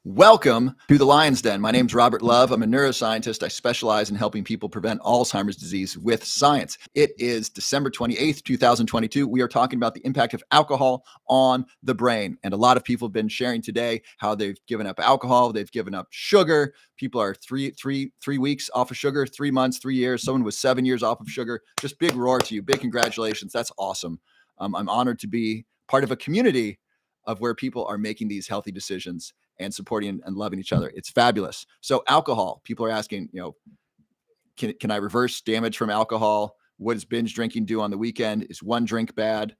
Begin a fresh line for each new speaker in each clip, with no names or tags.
Welcome to the Lion's Den. My name's Robert Love. I'm a neuroscientist. I specialize in helping people prevent Alzheimer's disease with science. It is December 28th, 2022. We are talking about the impact of alcohol on the brain. And a lot of people have been sharing today how they've given up alcohol, they've given up sugar. People are three weeks off of sugar, 3 months, 3 years. Someone was 7 years off of sugar. Just big roar to you. Big congratulations. That's awesome. I'm honored to be part of a community of where people are making these healthy decisions and supporting and loving each other. It's fabulous. So alcohol, people are asking, can I reverse damage from alcohol? What does binge drinking do on the weekend? Is one drink bad?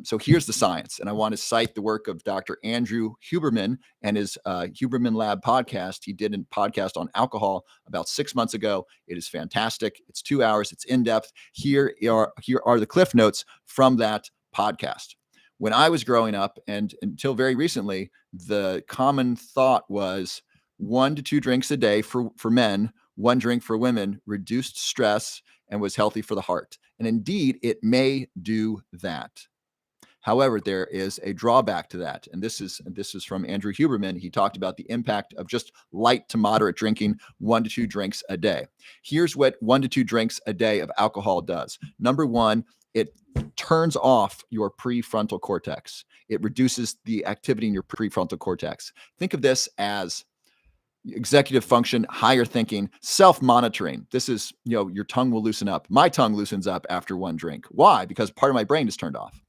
So here's the science. And I want to cite the work of Dr. Andrew Huberman and his Huberman Lab podcast. He did a podcast on alcohol about 6 months ago. It is fantastic. It's 2 hours. It's in depth. Here are the cliff notes from that podcast. When I was growing up and until very recently, the common thought was 1 to 2 drinks a day for men, 1 drink for women, reduced stress and was healthy for the heart. And indeed, it may do that. However, there is a drawback to that. And this is from Andrew Huberman. He talked about the impact of just light to moderate drinking, 1 to 2 drinks a day. Here's what 1 to 2 drinks a day of alcohol does. Number one, it turns off your prefrontal cortex. It reduces the activity in your prefrontal cortex. Think of this as executive function, higher thinking, self-monitoring. This is, your tongue will loosen up. My tongue loosens up after 1 drink. Why? Because part of my brain is turned off.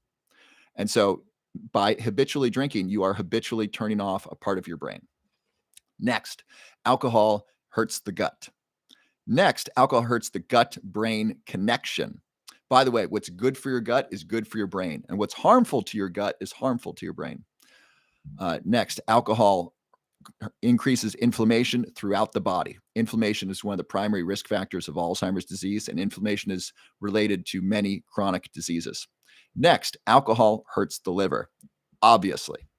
And so by habitually drinking, you are habitually turning off a part of your brain. Next, alcohol hurts the gut. Next, alcohol hurts the gut-brain connection. By the way, what's good for your gut is good for your brain. And what's harmful to your gut is harmful to your brain. Next, alcohol increases inflammation throughout the body. Inflammation is one of the primary risk factors of Alzheimer's disease, and inflammation is related to many chronic diseases. Next, alcohol hurts the liver, obviously.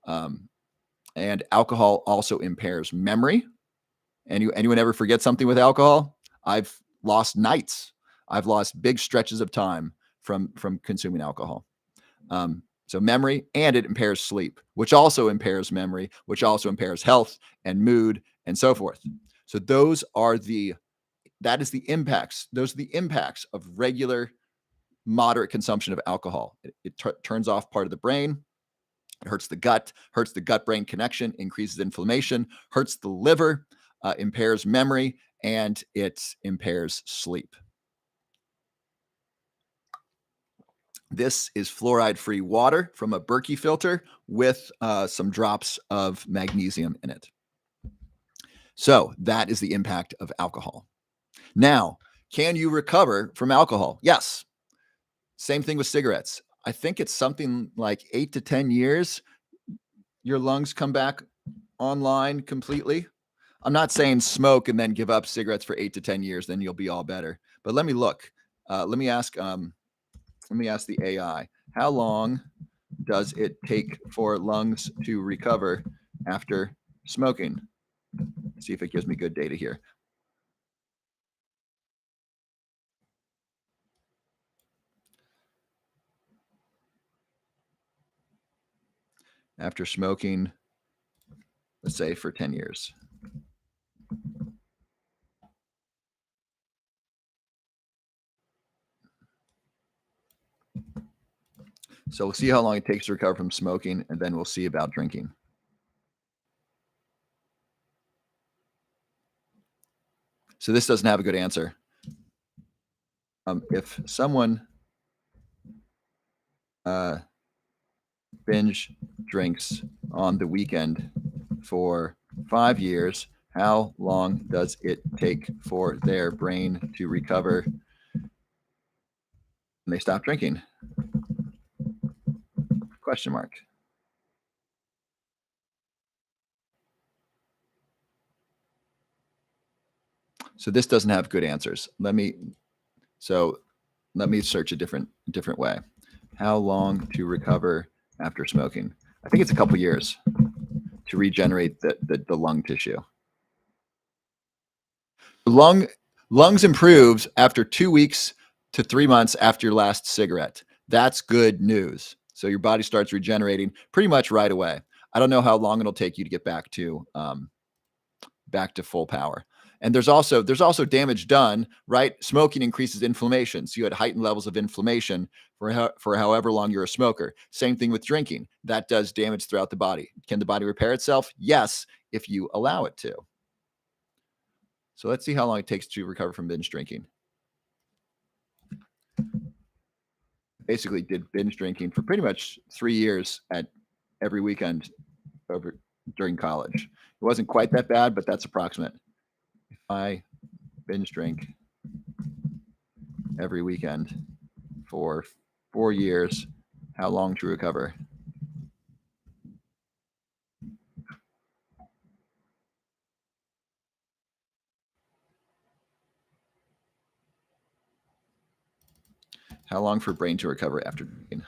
And alcohol also impairs memory. Anyone ever forget something with alcohol? I've lost nights. I've lost big stretches of time from consuming alcohol. So memory, and it impairs sleep, which also impairs memory, which also impairs health and mood and so forth. So those are the impacts of regular moderate consumption of alcohol. It turns off part of the brain. It hurts the gut-brain connection, increases inflammation, hurts the liver, impairs memory, and it impairs sleep. This is fluoride-free water from a Berkey filter with some drops of magnesium in it. So that is the impact of alcohol. Now, can you recover from alcohol? Yes. Same thing with cigarettes. I think it's something like 8 to 10 years, your lungs come back online completely. I'm not saying smoke and then give up cigarettes for 8 to 10 years, then you'll be all better. But let me look. Let me ask the AI, how long does it take for lungs to recover after smoking? Let's see if it gives me good data here. After smoking, let's say for 10 years. So we'll see how long it takes to recover from smoking, and then we'll see about drinking. So this doesn't have a good answer. If someone binge drinks on the weekend for 5 years, how long does it take for their brain to recover when they stop drinking? Question mark. So this doesn't have good answers. Let me search a different way. How long to recover after smoking? I think it's a couple years to regenerate the lung tissue. Lungs improves after 2 weeks to 3 months after your last cigarette. That's good news. So your body starts regenerating pretty much right away. I don't know how long it'll take you to get back to full power. And there's also damage done, right? Smoking increases inflammation. So you had heightened levels of inflammation for however long you're a smoker. Same thing with drinking. That does damage throughout the body. Can the body repair itself? Yes, if you allow it to. So let's see how long it takes to recover from binge drinking. Basically did binge drinking for pretty much 3 years at every weekend over during college. It wasn't quite that bad, but that's approximate. If I binge drink every weekend for 4 years, how long to recover? How long for brain to recover after drinking?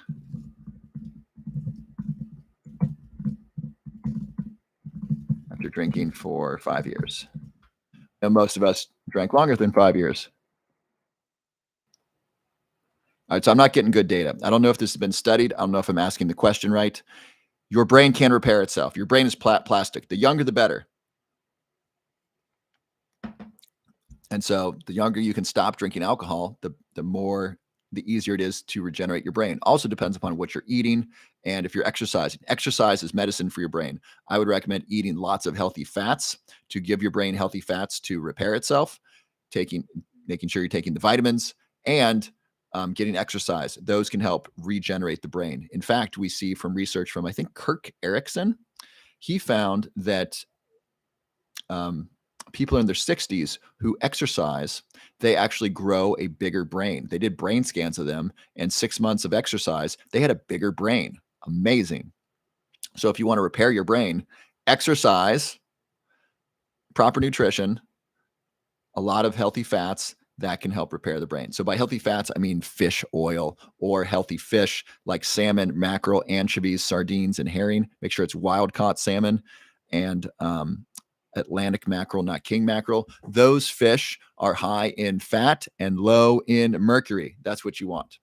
After drinking for 5 years. And most of us drank longer than 5 years. All right, so I'm not getting good data. I don't know if this has been studied. I don't know if I'm asking the question right. Your brain can repair itself. Your brain is plastic. The younger, the better. And so the younger you can stop drinking alcohol, the easier it is to regenerate your brain. Also depends upon what you're eating and if you're exercising. Exercise is medicine for your brain. I would recommend eating lots of healthy fats to give your brain healthy fats to repair itself, making sure you're taking the vitamins and getting exercise. Those can help regenerate the brain. In fact, we see from research from, I think, Kirk Erickson, he found that people in their 60s who exercise, they actually grow a bigger brain. They did brain scans of them, and 6 months of exercise, they had a bigger brain. Amazing. So if you want to repair your brain, exercise, proper nutrition, a lot of healthy fats that can help repair the brain. So by healthy fats, I mean fish oil or healthy fish like salmon, mackerel, anchovies, sardines, and herring. Make sure it's wild caught salmon and Atlantic mackerel, not king mackerel. Those fish are high in fat and low in mercury. That's what you want.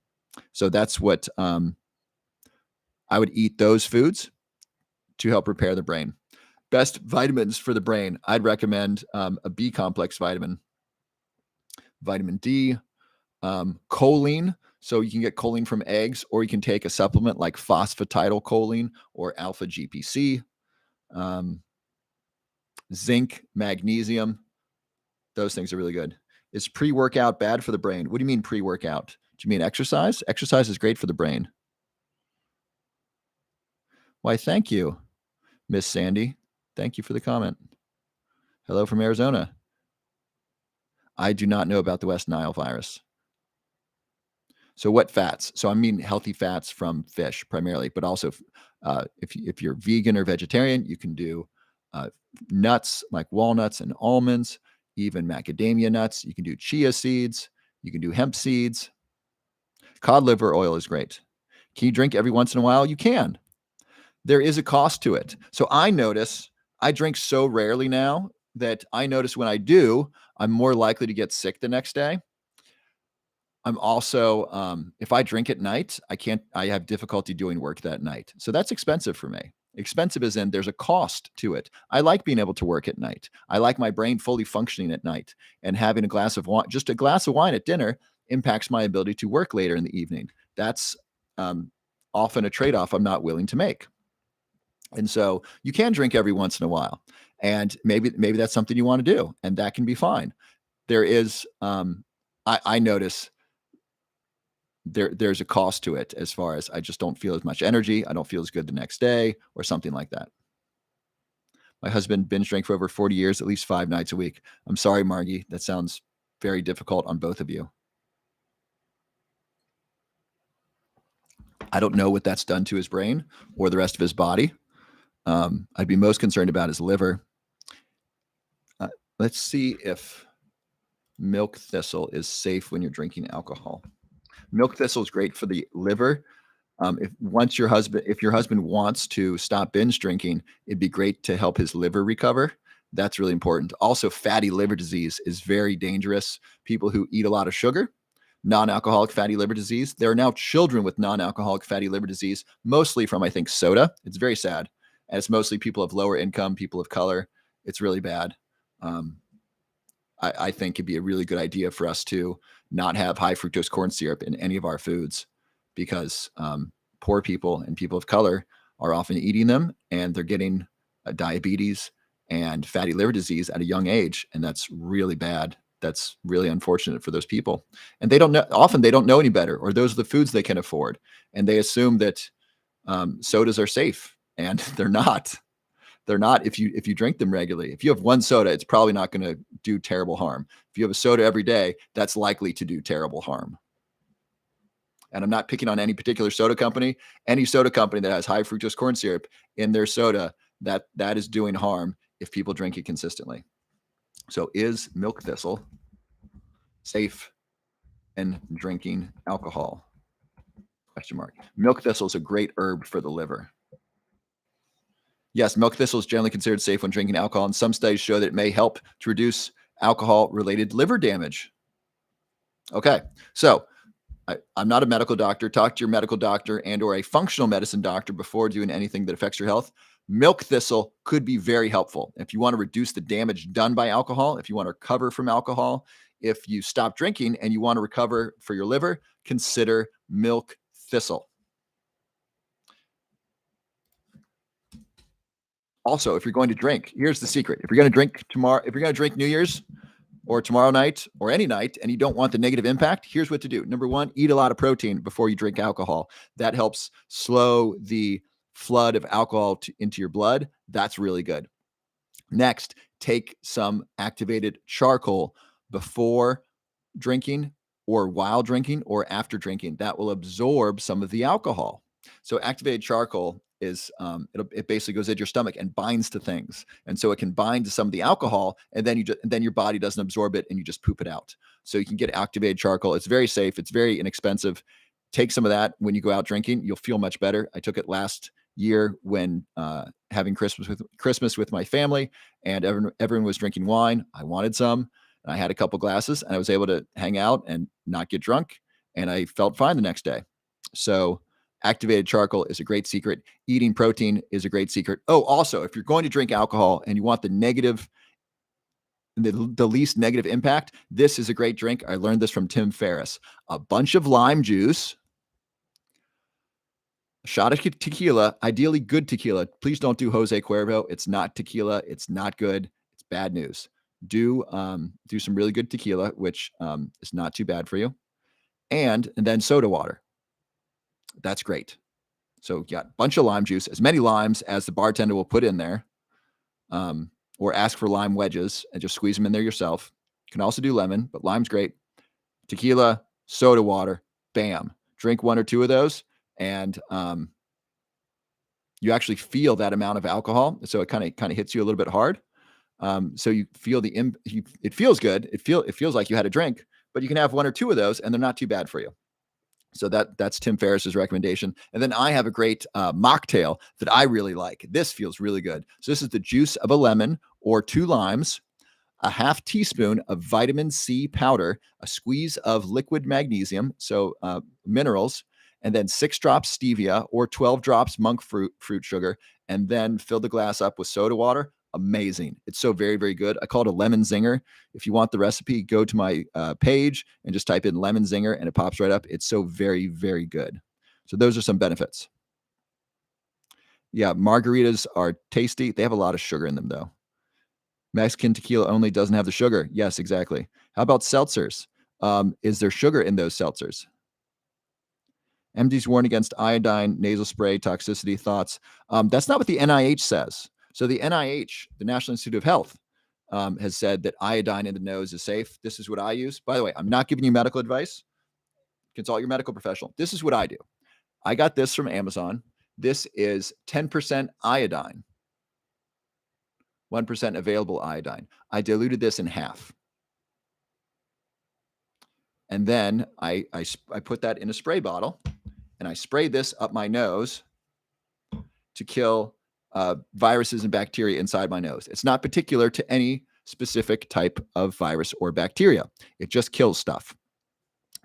So that's what I would eat those foods to help repair the brain. Best vitamins for the brain. I'd recommend a B complex vitamin, vitamin D, choline. So you can get choline from eggs, or you can take a supplement like phosphatidylcholine or alpha GPC. Zinc, magnesium, those things are really good. Is pre-workout bad for the brain? What do you mean pre-workout? Do you mean exercise? Exercise is great for the brain. Why, thank you, Miss Sandy. Thank you for the comment. Hello from Arizona. I do not know about the West Nile virus. So what fats? So I mean healthy fats from fish primarily, but also if you're vegan or vegetarian, you can do nuts like walnuts and almonds, even macadamia nuts. You can do chia seeds. You can do hemp seeds. Cod liver oil is great. Can you drink every once in a while? You can. There is a cost to it. So I notice I drink so rarely now that I notice when I do, I'm more likely to get sick the next day. I'm also, if I drink at night, I have difficulty doing work that night. So that's expensive for me. Expensive as in there's a cost to it. I like being able to work at night. I like my brain fully functioning at night, and having a glass of wine, just a glass of wine at dinner, impacts my ability to work later in the evening. That's often a trade-off I'm not willing to make. And so you can drink every once in a while, and maybe that's something you want to do, and that can be fine. There is, I notice there's a cost to it, as far as I just don't feel as much energy. I don't feel as good the next day or something like that. My husband binge drank for over 40 years, at least 5 nights a week. I'm sorry, Margie. That sounds very difficult on both of you. I don't know what that's done to his brain or the rest of his body. I'd be most concerned about his liver. Let's see if milk thistle is safe when you're drinking alcohol. Milk thistle is great for the liver. If your husband wants to stop binge drinking, it'd be great to help his liver recover. That's really important. Also, fatty liver disease is very dangerous. People who eat a lot of sugar, non-alcoholic fatty liver disease. There are now children with non-alcoholic fatty liver disease, mostly from, I think, soda. It's very sad. and it's mostly people of lower income, people of color. It's really bad. Um, I think it'd be a really good idea for us to not have high fructose corn syrup in any of our foods because poor people and people of color are often eating them and they're getting diabetes and fatty liver disease at a young age. And that's really bad. That's really unfortunate for those people. And they don't know, often they don't know any better, or those are the foods they can afford. And they assume that sodas are safe, and they're not. They're not if you drink them regularly. If you have one soda, it's probably not going to do terrible harm. If you have a soda every day, that's likely to do terrible harm. And I'm not picking on any particular soda company. Any soda company that has high fructose corn syrup in their soda, that is doing harm if people drink it consistently. So is milk thistle safe in drinking alcohol? Question mark. Milk thistle is a great herb for the liver. Yes, milk thistle is generally considered safe when drinking alcohol, and some studies show that it may help to reduce alcohol-related liver damage. Okay, so I'm not a medical doctor. Talk to your medical doctor and or a functional medicine doctor before doing anything that affects your health. Milk thistle could be very helpful. If you want to reduce the damage done by alcohol, if you want to recover from alcohol, if you stop drinking and you want to recover for your liver, consider milk thistle. Also, if you're going to drink, here's the secret. If you're going to drink tomorrow, if you're going to drink New Year's or tomorrow night or any night, and you don't want the negative impact, here's what to do. Number one, eat a lot of protein before you drink alcohol. That helps slow the flood of alcohol into your blood. That's really good. Next, take some activated charcoal before drinking or while drinking or after drinking. That will absorb some of the alcohol. So activated charcoal is it basically goes into your stomach and binds to things, and so it can bind to some of the alcohol, and then your body doesn't absorb it, and you just poop it out. So you can get activated charcoal. It's very safe. It's very inexpensive. Take some of that when you go out drinking. You'll feel much better. I took it last year when having Christmas with my family, and everyone was drinking wine. I wanted some. And I had a couple glasses, and I was able to hang out and not get drunk, and I felt fine the next day. So activated charcoal is a great secret. Eating protein is a great secret. Oh, also, if you're going to drink alcohol and you want the least negative impact, this is a great drink. I learned this from Tim Ferriss. A bunch of lime juice, a shot of tequila, ideally good tequila. Please don't do Jose Cuervo. It's not tequila. It's not good. It's bad news. Do some really good tequila, which is not too bad for you. And then soda water. That's great. So you got a bunch of lime juice, as many limes as the bartender will put in there, or ask for lime wedges and just squeeze them in there yourself. You can also do lemon, but lime's great. Tequila, soda water, bam. Drink one or two of those, and you actually feel that amount of alcohol. So it kind of hits you a little bit hard. So you feel it feels good. It feels like you had a drink, but you can have one or two of those, and they're not too bad for you. So that's Tim Ferriss's recommendation. And then I have a great mocktail that I really like. This feels really good. So this is the juice of a lemon or 2 limes, a half teaspoon of vitamin C powder, a squeeze of liquid magnesium, so minerals, and then 6 drops stevia or 12 drops monk fruit sugar, and then fill the glass up with soda water. Amazing. It's so very, very good. I call it a lemon zinger. If you want the recipe, go to my page and just type in lemon zinger and it pops right up. It's so very, very good. So those are some benefits. Yeah, margaritas are tasty. They have a lot of sugar in them, though. Mexican tequila only doesn't have the sugar. Yes, exactly. How about seltzers? Is there sugar in those seltzers? MD's warn against iodine, nasal spray, toxicity, thoughts. That's not what the NIH says. So the NIH, the National Institute of Health, has said that iodine in the nose is safe. This is what I use. By the way, I'm not giving you medical advice. Consult your medical professional. This is what I do. I got this from Amazon. This is 10% iodine, 1% available iodine. I diluted this in half. And then I put that in a spray bottle, and I sprayed this up my nose to kill viruses and bacteria inside my nose. It's not particular to any specific type of virus or bacteria. It just kills stuff.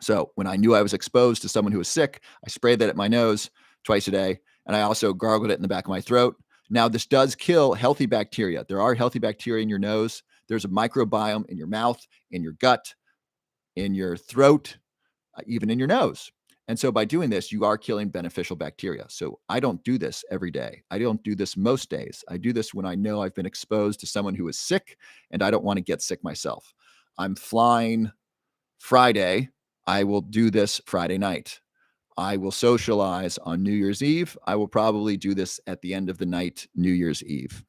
So when I knew I was exposed to someone who was sick, I sprayed that at my nose twice a day. And I also gargled it in the back of my throat. Now, this does kill healthy bacteria. There are healthy bacteria in your nose. There's a microbiome in your mouth, in your gut, in your throat, even in your nose. And so by doing this, you are killing beneficial bacteria. So I don't do this every day. I don't do this most days. I do this when I know I've been exposed to someone who is sick and I don't want to get sick myself. I'm flying Friday. I will do this Friday night. I will socialize on New Year's Eve. I will probably do this at the end of the night, New Year's Eve.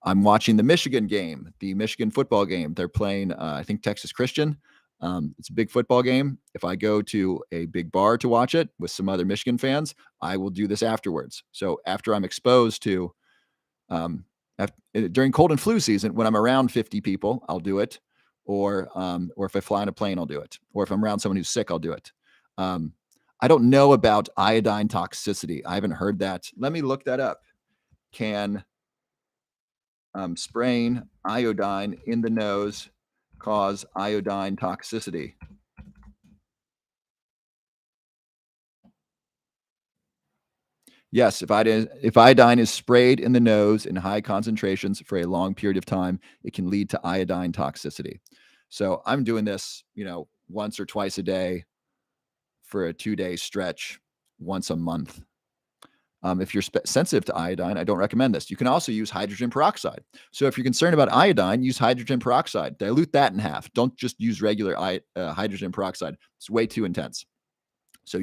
I'm watching the Michigan game, the Michigan football game. They're playing, I think, Texas Christian. It's a big football game. If I go to a big bar to watch it with some other Michigan fans, I will do this afterwards. So after I'm exposed to, during cold and flu season, when I'm around 50 people, I'll do it. Or if I fly on a plane, I'll do it. Or if I'm around someone who's sick, I'll do it. I don't know about iodine toxicity. I haven't heard that. Let me look that up. Can spraying iodine in the nose cause iodine toxicity? Yes, if iodine is sprayed in the nose in high concentrations for a long period of time, it can lead to iodine toxicity. So I'm doing this, once or twice a day for a 2-day stretch, once a month. If you're sensitive to iodine, I don't recommend this. You can also use hydrogen peroxide. So if you're concerned about iodine, use hydrogen peroxide. Dilute that in half. Don't just use regular hydrogen peroxide. It's way too intense. So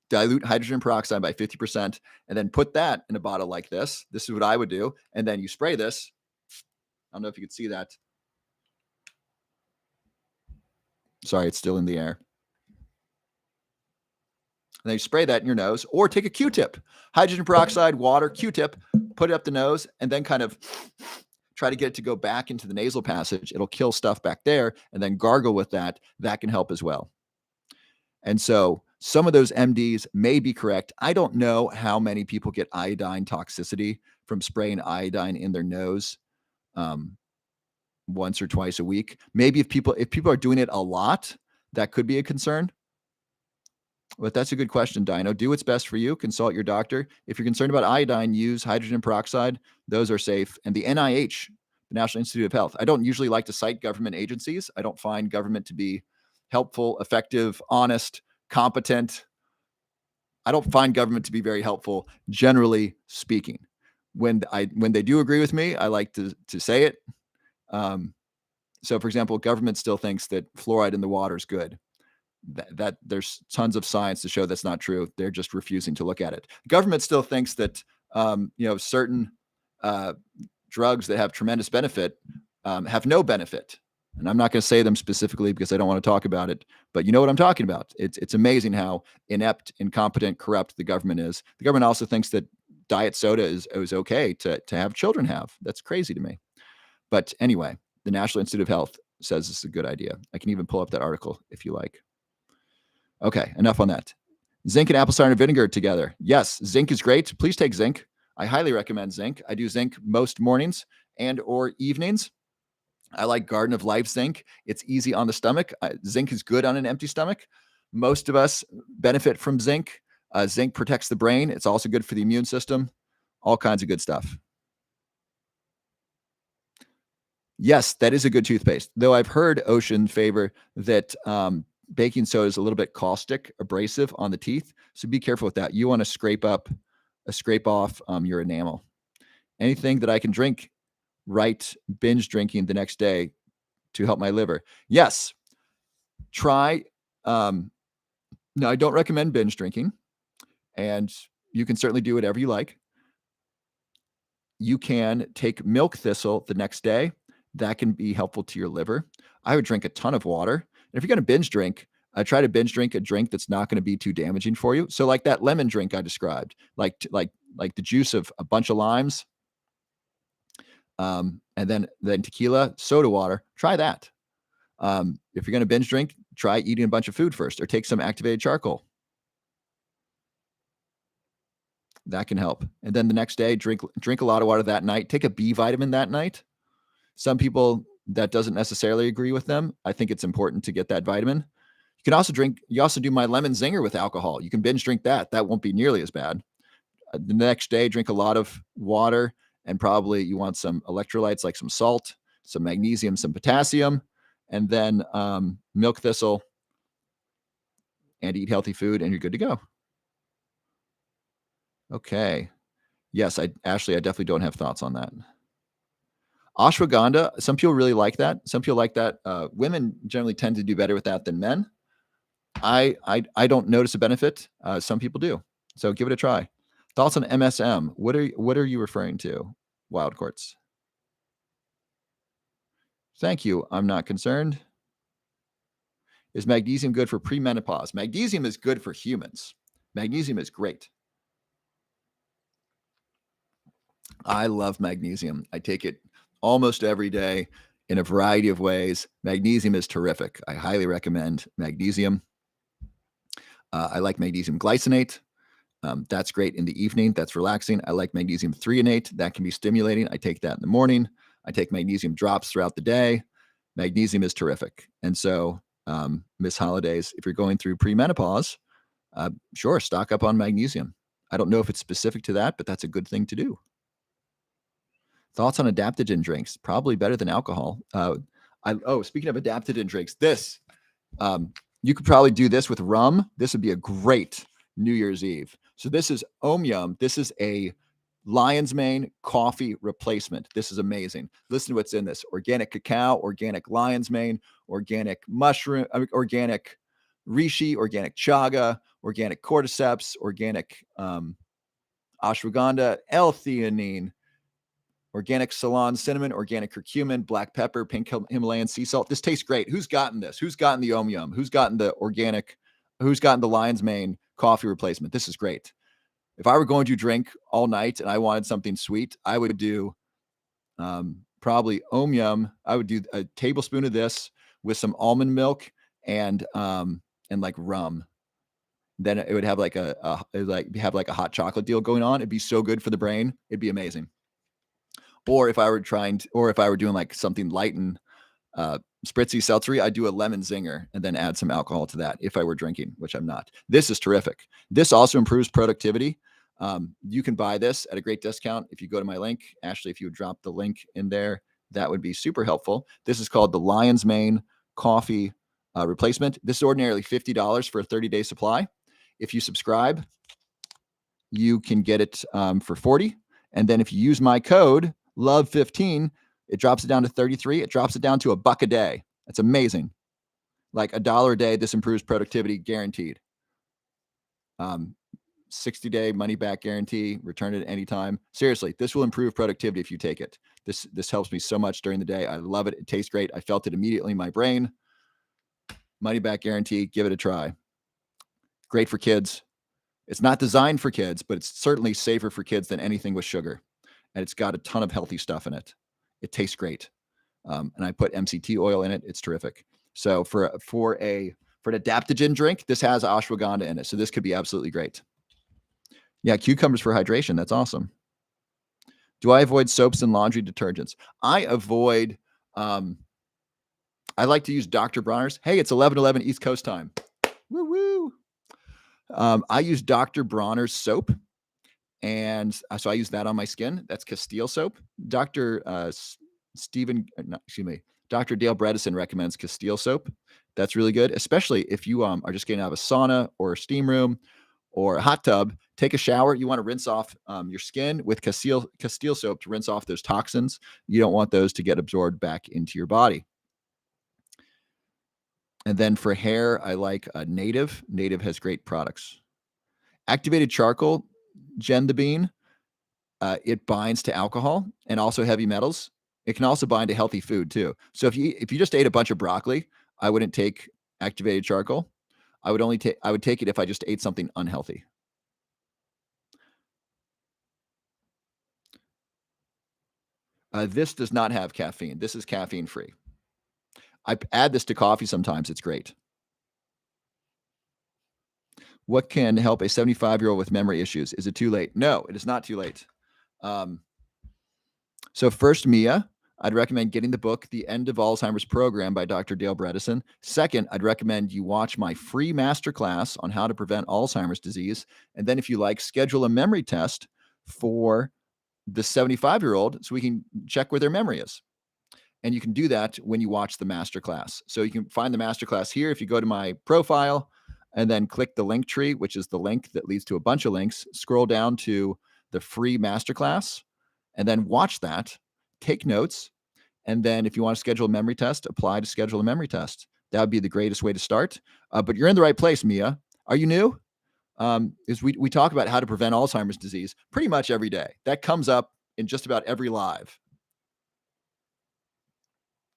dilute hydrogen peroxide by 50% and then put that in a bottle like this. This is what I would do. And then you spray this. I don't know if you could see that. Sorry, it's still in the air. And then you spray that in your nose, or take a Q-tip, hydrogen peroxide, water, Q-tip, put it up the nose, and then kind of try to get it to go back into the nasal passage. It'll kill stuff back there, and then gargle with that. That can help as well. And so some of those MDs may be correct. I don't know how many people get iodine toxicity from spraying iodine in their nose once or twice a week. Maybe if people are doing it a lot, that could be a concern. But that's a good question, Dino. Do what's best for you. Consult your doctor. If you're concerned about iodine, use hydrogen peroxide. Those are safe. And the NIH, the National Institute of Health. I don't usually like to cite government agencies. I don't find government to be helpful, effective, honest, competent. I don't find government to be very helpful, generally speaking. When they do agree with me, I like to say it. So, for example, government still thinks that fluoride in the water is good. That there's tons of science to show that's not true. They're just refusing to look at it. Government still thinks that certain drugs that have tremendous benefit have no benefit. And I'm not going to say them specifically because I don't want to talk about it, but you know what I'm talking about. It's amazing how inept, incompetent, corrupt the government is. The government also thinks that diet soda is okay to have children have. That's crazy to me. But anyway, the National Institute of Health says this is a good idea. I can even pull up that article if you like. Okay, enough on that. Zinc and apple cider vinegar together. Yes, zinc is great. Please take zinc. I highly recommend zinc. I do zinc most mornings and or evenings. I like Garden of Life zinc. It's easy on the stomach. Zinc is good on an empty stomach. Most of us benefit from zinc. Zinc protects the brain. It's also good for the immune system. All kinds of good stuff. Yes, that is a good toothpaste. Though I've heard Ocean favor that baking soda is a little bit caustic, abrasive on the teeth. So be careful with that. You want to scrape off your enamel. Anything that I can drink, binge drinking the next day to help my liver. Yes. Try. No, I don't recommend binge drinking. And you can certainly do whatever you like. You can take milk thistle the next day. That can be helpful to your liver. I would drink a ton of water. And if you're going to binge drink, try to binge drink a drink that's not going to be too damaging for you. So like that lemon drink I described, like the juice of a bunch of limes, and then tequila, soda water, try that. If you're going to binge drink, try eating a bunch of food first or take some activated charcoal. That can help. And then the next day, drink a lot of water that night. Take a B vitamin that night. Some people, that doesn't necessarily agree with them. I think it's important to get that vitamin. You also do my lemon zinger with alcohol. You can binge drink that. That won't be nearly as bad. The next day, drink a lot of water, and probably you want some electrolytes like some salt, some magnesium, some potassium, and then milk thistle, and eat healthy food, and you're good to go. Okay. Yes, Ashley, I definitely don't have thoughts on that. Ashwagandha, some people really like that. Some people like that. Women generally tend to do better with that than men. I don't notice a benefit. Some people do. So give it a try. Thoughts on MSM? What are you referring to? Wild quartz. Thank you. I'm not concerned. Is magnesium good for premenopause? Magnesium is good for humans. Magnesium is great. I love magnesium. I take it almost every day in a variety of ways. Magnesium is terrific. I highly recommend magnesium. I like magnesium glycinate. That's great in the evening. That's relaxing. I like magnesium threonate. That can be stimulating. I take that in the morning. I take magnesium drops throughout the day. Magnesium is terrific. And so, Miss Holidays, if you're going through premenopause, sure, stock up on magnesium. I don't know if it's specific to that, but that's a good thing to do. Thoughts on adaptogen drinks? Probably better than alcohol. Speaking of adaptogen drinks, you could probably do this with rum. This would be a great New Year's Eve. So this is Omyum. This is a lion's mane coffee replacement. This is amazing. Listen to what's in this: organic cacao, organic lion's mane, organic mushroom, organic reishi, organic chaga, organic cordyceps, organic ashwagandha, L-theanine, organic Ceylon cinnamon, organic curcumin, black pepper, pink Himalayan sea salt. This tastes great. Who's gotten this? Who's gotten the Omyum? Who's gotten the organic? Who's gotten the lion's mane coffee replacement? This is great. If I were going to drink all night and I wanted something sweet, I would do probably Omyum. I would do a tablespoon of this with some almond milk and like rum. Then it would have like a hot chocolate deal going on. It'd be so good for the brain. It'd be amazing. Or if I were doing like something light and spritzy seltzery, I'd do a lemon zinger and then add some alcohol to that if I were drinking, which I'm not. This is terrific. This also improves productivity. You can buy this at a great discount if you go to my link. Ashley, if you would drop the link in there, that would be super helpful. This is called the Lion's Mane Coffee Replacement. This is ordinarily $50 for a 30-day supply. If you subscribe, you can get it for $40. And then if you use my code LOVE15, it drops it down to $33. It drops it down to $1 a day. That's amazing. Like $1 a day. This improves productivity, guaranteed. 60-day money back guarantee. Return it anytime. Seriously, this will improve productivity if you take it. This helps me so much during the day. I love it. It tastes great. I felt it immediately in my brain. Money back guarantee. Give it a try. Great for kids. It's not designed for kids, but it's certainly safer for kids than anything with sugar. And it's got a ton of healthy stuff in it. It tastes great. And I put MCT oil in it. It's terrific. So for an adaptogen drink, this has ashwagandha in it. So this could be absolutely great. Yeah, cucumbers for hydration. That's awesome. Do I avoid soaps and laundry detergents? I avoid, I like to use Dr. Bronner's. Hey, it's 11:11 East Coast time. Woo woo. I use Dr. Bronner's soap. And so I use that on my skin. That's Castile soap. Dr. Dale Bredesen recommends Castile soap. That's really good, especially if you are just getting out of a sauna or a steam room or a hot tub. Take a shower. You want to rinse off your skin with Castile soap to rinse off those toxins. You don't want those to get absorbed back into your body. And then for hair, I like Native. Native has great products. Activated charcoal, Jen the Bean, it binds to alcohol and also heavy metals. It can also bind to healthy food too. So if you just ate a bunch of broccoli, I wouldn't take activated charcoal. I would take it if I just ate something unhealthy. This does not have caffeine. This is caffeine free. I add this to coffee sometimes. It's great. What can help a 75-year-old with memory issues? Is it too late? No, it is not too late. So first, Mia, I'd recommend getting the book, The End of Alzheimer's Program by Dr. Dale Bredesen. Second, I'd recommend you watch my free masterclass on how to prevent Alzheimer's disease. And then if you like, schedule a memory test for the 75-year-old so we can check where their memory is. And you can do that when you watch the masterclass. So you can find the masterclass here if you go to my profile and then click the link tree, which is the link that leads to a bunch of links. Scroll down to the free masterclass and then watch that, take notes. And then if you want to schedule a memory test, apply to schedule a memory test. That would be the greatest way to start. But you're in the right place, Mia. Are you new? Is we talk about how to prevent Alzheimer's disease pretty much every day. That comes up in just about every live.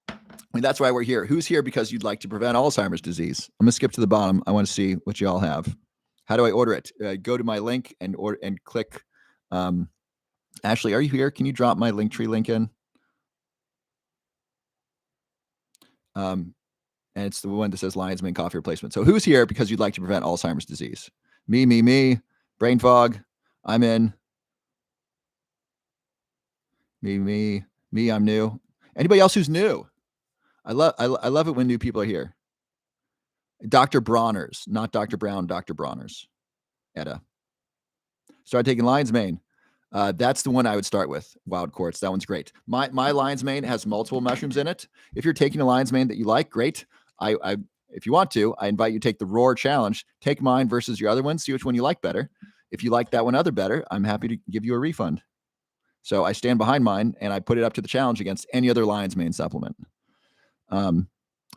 I mean, that's why we're here. Who's here because you'd like to prevent Alzheimer's disease? I'm gonna skip to the bottom. I want to see what you all have. How do I order it? Go to my link and click. Ashley, are you here? Can you drop my Linktree link in? And it's the one that says Lion's Mane coffee replacement. So who's here because you'd like to prevent Alzheimer's disease? Me. Brain fog. I'm in. Me. I'm new. Anybody else who's new? I love it when new people are here. Dr. Bronner's, not Dr. Brown, Dr. Bronner's. Etta. Start taking Lion's Mane. That's the one I would start with. Wild Quartz. That one's great. My Lion's Mane has multiple mushrooms in it. If you're taking a Lion's Mane that you like, great. If you want to, I invite you to take the Roar Challenge. Take mine versus your other one. See which one you like better. If you like that one other better, I'm happy to give you a refund. So I stand behind mine and I put it up to the challenge against any other Lion's Mane supplement.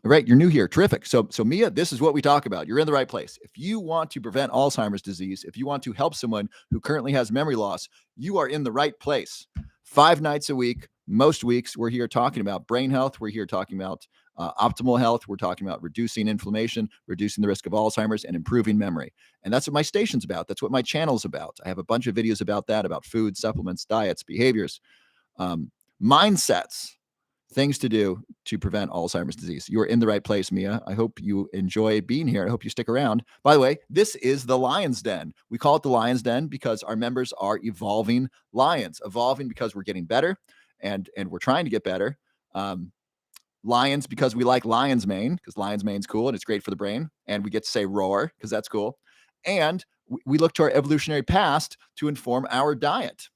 Right, you're new here. Terrific. So Mia, this is what we talk about. You're in the right place. If you want to prevent Alzheimer's disease, if you want to help someone who currently has memory loss, you are in the right place. 5 nights a week, most weeks, we're here talking about brain health. We're here talking about optimal health. We're talking about reducing inflammation, reducing the risk of Alzheimer's, and improving memory. And that's what my station's about. That's what my channel's about. I have a bunch of videos about that, about food, supplements, diets, behaviors, mindsets, things to do to prevent Alzheimer's disease. You're in the right place, Mia. I hope you enjoy being here. I hope you stick around. By the way, this is the Lion's Den. We call it the Lion's Den because our members are evolving lions, evolving because we're getting better and we're trying to get better. Lions because we like Lion's Mane, because Lion's Mane's cool and it's great for the brain. And we get to say roar because that's cool. And we look to our evolutionary past to inform our diet.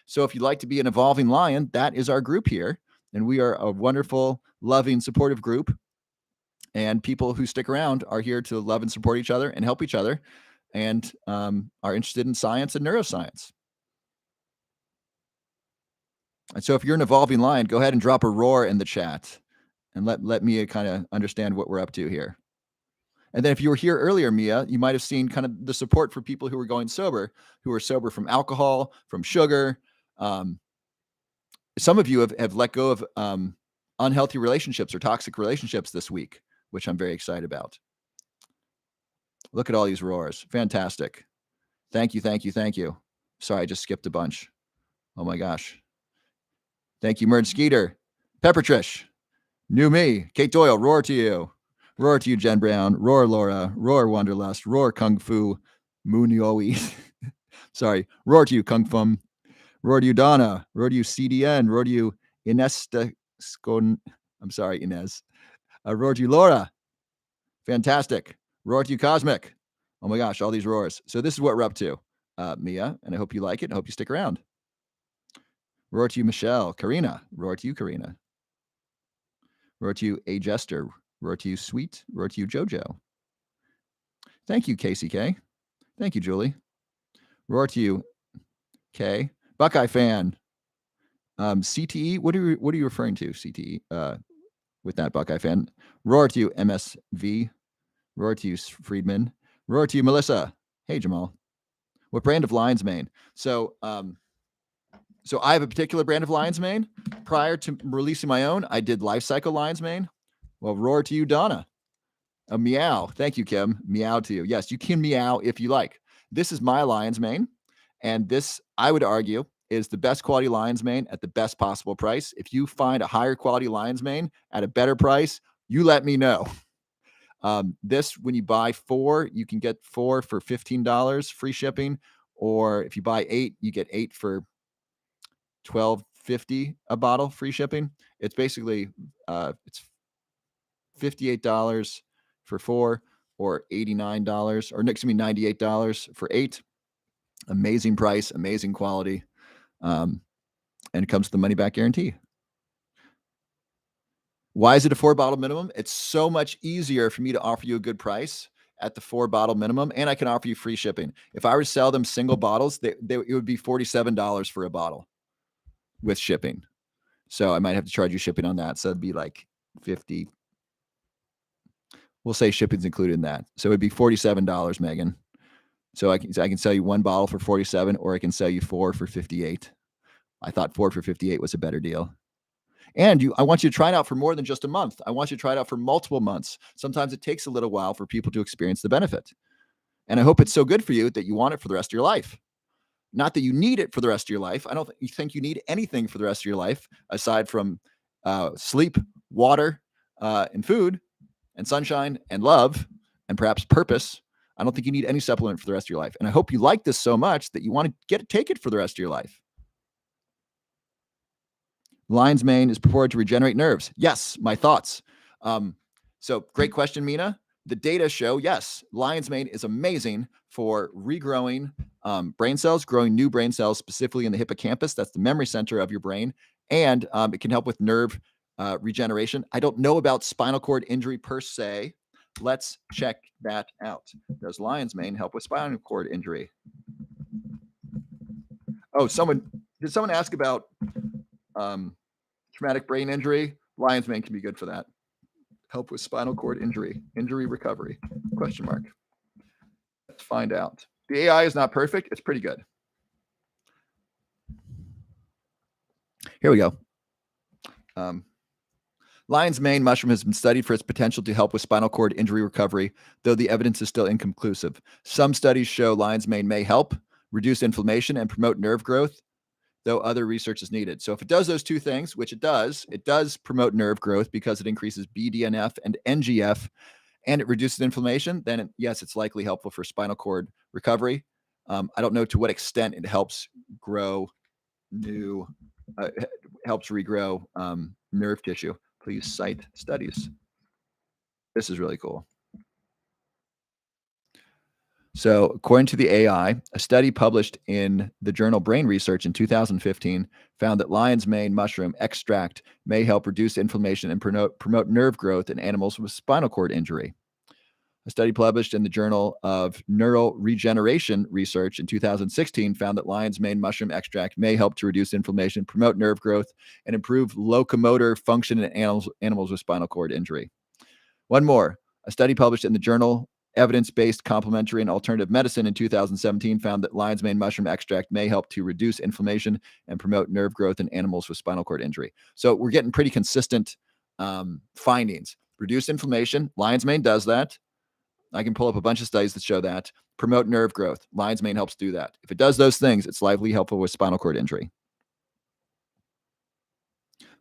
So if you'd like to be an evolving lion, that is our group here. And we are a wonderful, loving, supportive group. And people who stick around are here to love and support each other and help each other and are interested in science and neuroscience. And so if you're an evolving lion, go ahead and drop a roar in the chat and let Mia kind of understand what we're up to here. And then if you were here earlier, Mia, you might have seen kind of the support for people who are going sober, who are sober from alcohol, from sugar. Some of you have let go of unhealthy relationships or toxic relationships this week, which I'm very excited about. Look at all these roars. Fantastic. Thank you. Sorry, I just skipped a bunch. Oh my gosh. Thank you, Merge Skeeter. Pepper Trish. New me. Kate Doyle. Roar to you. Roar to you, Jen Brown. Roar Laura. Roar Wanderlust. Roar Kung Fu. Moonioi. Sorry. Roar to you, Kung Fum. Roar to you, Donna. Roar to you, CDN. Roar to you, Inesta Scon. I'm sorry, Inez. Roar to you, Laura. Fantastic. Roar to you, Cosmic. Oh my gosh, all these roars. So this is what we're up to, Mia, and I hope you like it. I hope you stick around. Roar to you, Michelle. Karina. Roar to you, Karina. Roar to you, A Jester. Roar to you, Sweet. Roar to you, Jojo. Thank you, KCK. Thank you, Julie. Roar to you, Kay. Buckeye fan. CTE. What are you referring to? CTE. With that Buckeye fan. Roar to you, MSV. Roar to you, Friedman. Roar to you, Melissa. Hey, Jamal. What brand of Lion's Mane? So I have a particular brand of Lion's Mane. Prior to releasing my own, I did Life Cycle Lion's Mane. Well, roar to you, Donna. A meow. Thank you, Kim. Meow to you. Yes, you can meow if you like. This is my Lion's Mane. And this, I would argue, is the best quality Lion's Mane at the best possible price. If you find a higher quality Lion's Mane at a better price, you let me know. This, when you buy 4, you can get 4 for $15, free shipping. Or if you buy 8, you get 8 for $12, $1.50 a bottle free shipping. It's basically it's $58 for 4 or $89 or excuse me $98 for 8. Amazing price, amazing quality. And it comes with the money back guarantee. Why is it a 4-bottle minimum? It's so much easier for me to offer you a good price at the 4-bottle minimum, and I can offer you free shipping. If I were to sell them single bottles, it would be $47 for a bottle with shipping. So I might have to charge you shipping on that. So it'd be like 50. We'll say shipping's included in that. So it'd be $47, Megan. So I can sell you 1 bottle for 47, or I can sell you 4 for 58. I thought 4 for 58 was a better deal. And I want you to try it out for more than just a month. I want you to try it out for multiple months. Sometimes it takes a little while for people to experience the benefit. And I hope it's so good for you that you want it for the rest of your life. Not that you need it for the rest of your life. I don't think you need anything for the rest of your life aside from sleep, water, and food, and sunshine, and love, and perhaps purpose. I don't think you need any supplement for the rest of your life. And I hope you like this so much that you want to take it for the rest of your life. Lion's mane is purported to regenerate nerves. Yes, my thoughts. So great question, Mina. The data show, yes, lion's mane is amazing for regrowing brain cells, growing new brain cells, specifically in the hippocampus. That's the memory center of your brain. And it can help with nerve regeneration. I don't know about spinal cord injury per se. Let's check that out. Does lion's mane help with spinal cord injury? Oh, did someone ask about traumatic brain injury? Lion's mane can be good for that. Help with spinal cord injury recovery? Question mark. Let's find out. The AI is not perfect. It's pretty good. Here we go. Lion's mane mushroom has been studied for its potential to help with spinal cord injury recovery, though the evidence is still inconclusive. Some studies show lion's mane may help reduce inflammation and promote nerve growth, though other research is needed. So if it does those two things, which it does promote nerve growth because it increases BDNF and NGF, and it reduces inflammation, then yes, it's likely helpful for spinal cord recovery. I don't know to what extent it helps helps regrow nerve tissue. Please cite studies. This is really cool. So according to the AI, a study published in the journal Brain Research in 2015 found that lion's mane mushroom extract may help reduce inflammation and promote nerve growth in animals with spinal cord injury. A study published in the Journal of Neural Regeneration Research in 2016 found that lion's mane mushroom extract may help to reduce inflammation, promote nerve growth, and improve locomotor function in animals with spinal cord injury. One more. A study published in the journal Evidence-Based Complementary and Alternative Medicine in 2017 found that lion's mane mushroom extract may help to reduce inflammation and promote nerve growth in animals with spinal cord injury. So we're getting pretty consistent findings. Reduce inflammation, lion's mane does that. I can pull up a bunch of studies that show that. Promote nerve growth, lion's mane helps do that. If it does those things, it's likely helpful with spinal cord injury.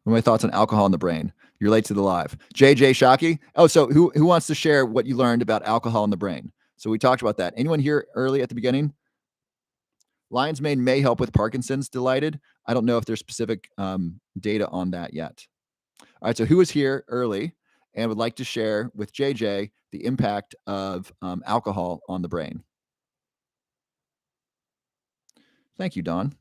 What are my thoughts on alcohol in the brain? You're late to the live. JJ Shockey. Oh, so who wants to share what you learned about alcohol in the brain? So we talked about that. Anyone here early at the beginning? Lion's mane may help with Parkinson's. Delighted. I don't know if there's specific data on that yet. All right. So who was here early and would like to share with JJ the impact of alcohol on the brain? Thank you, Dawn.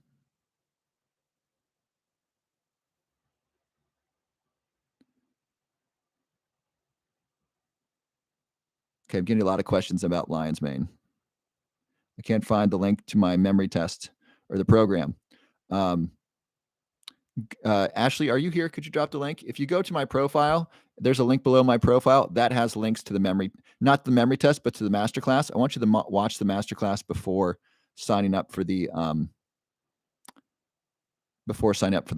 Okay, I'm getting a lot of questions about lion's mane. I can't find the link to my memory test or the program. Ashley, are you here? Could you drop the link? If you go to my profile, there's a link below my profile that has links to the memory, not the memory test, but to the masterclass. I want you to watch the masterclass before signing up for the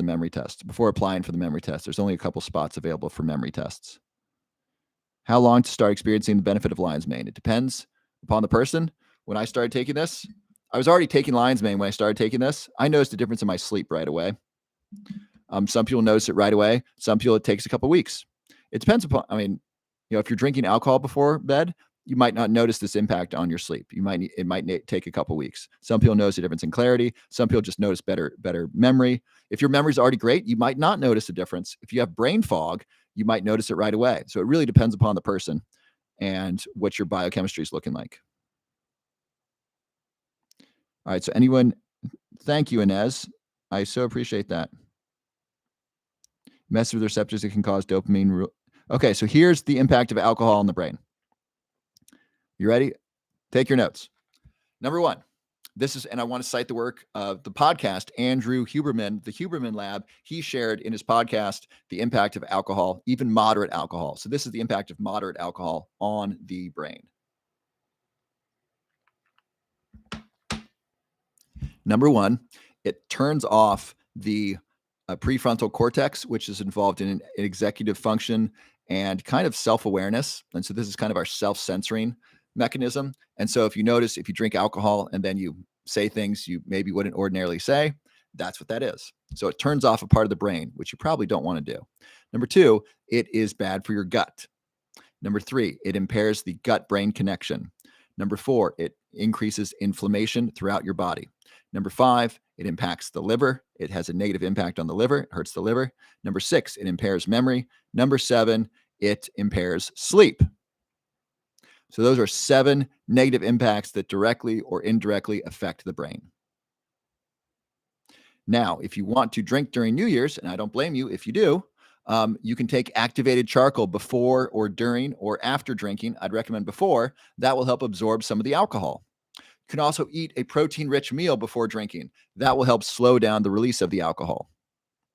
memory test, before applying for the memory test. There's only a couple spots available for memory tests. How long to start experiencing the benefit of lion's mane? It depends upon the person. When I started taking this, I was already taking lion's mane when I started taking this. I noticed a difference in my sleep right away. Some people notice it right away. Some people, it takes a couple weeks. It depends upon, if you're drinking alcohol before bed, you might not notice this impact on your sleep. It might take a couple weeks. Some people notice a difference in clarity. Some people just notice better memory. If your memory is already great, you might not notice a difference. If you have brain fog, you might notice it right away. So it really depends upon the person and what your biochemistry is looking like. All right. So anyone, thank you, Inez. I so appreciate that. Mess with receptors that can cause dopamine. Okay. So here's the impact of alcohol on the brain. You ready? Take your notes. Number one, and I want to cite the work of the podcast, Andrew Huberman, the Huberman Lab. He shared in his podcast the impact of alcohol, even moderate alcohol. So this is the impact of moderate alcohol on the brain. Number one, it turns off the prefrontal cortex, which is involved in an executive function and kind of self-awareness. And so this is kind of our self-censoring mechanism. And so if you notice, if you drink alcohol and then you say things you maybe wouldn't ordinarily say, that's what that is. So it turns off a part of the brain, which you probably don't want to do. Number two, it is bad for your gut. Number three, it impairs the gut-brain connection. Number four, it increases inflammation throughout your body. Number five, it impacts the liver. It has a negative impact on the liver. It hurts the liver. Number six, it impairs memory. Number seven, it impairs sleep. So those are 7 negative impacts that directly or indirectly affect the brain. Now, if you want to drink during New Year's, and I don't blame you if you do, you can take activated charcoal before or during or after drinking. I'd recommend before. That will help absorb some of the alcohol. You can also eat a protein-rich meal before drinking. That will help slow down the release of the alcohol.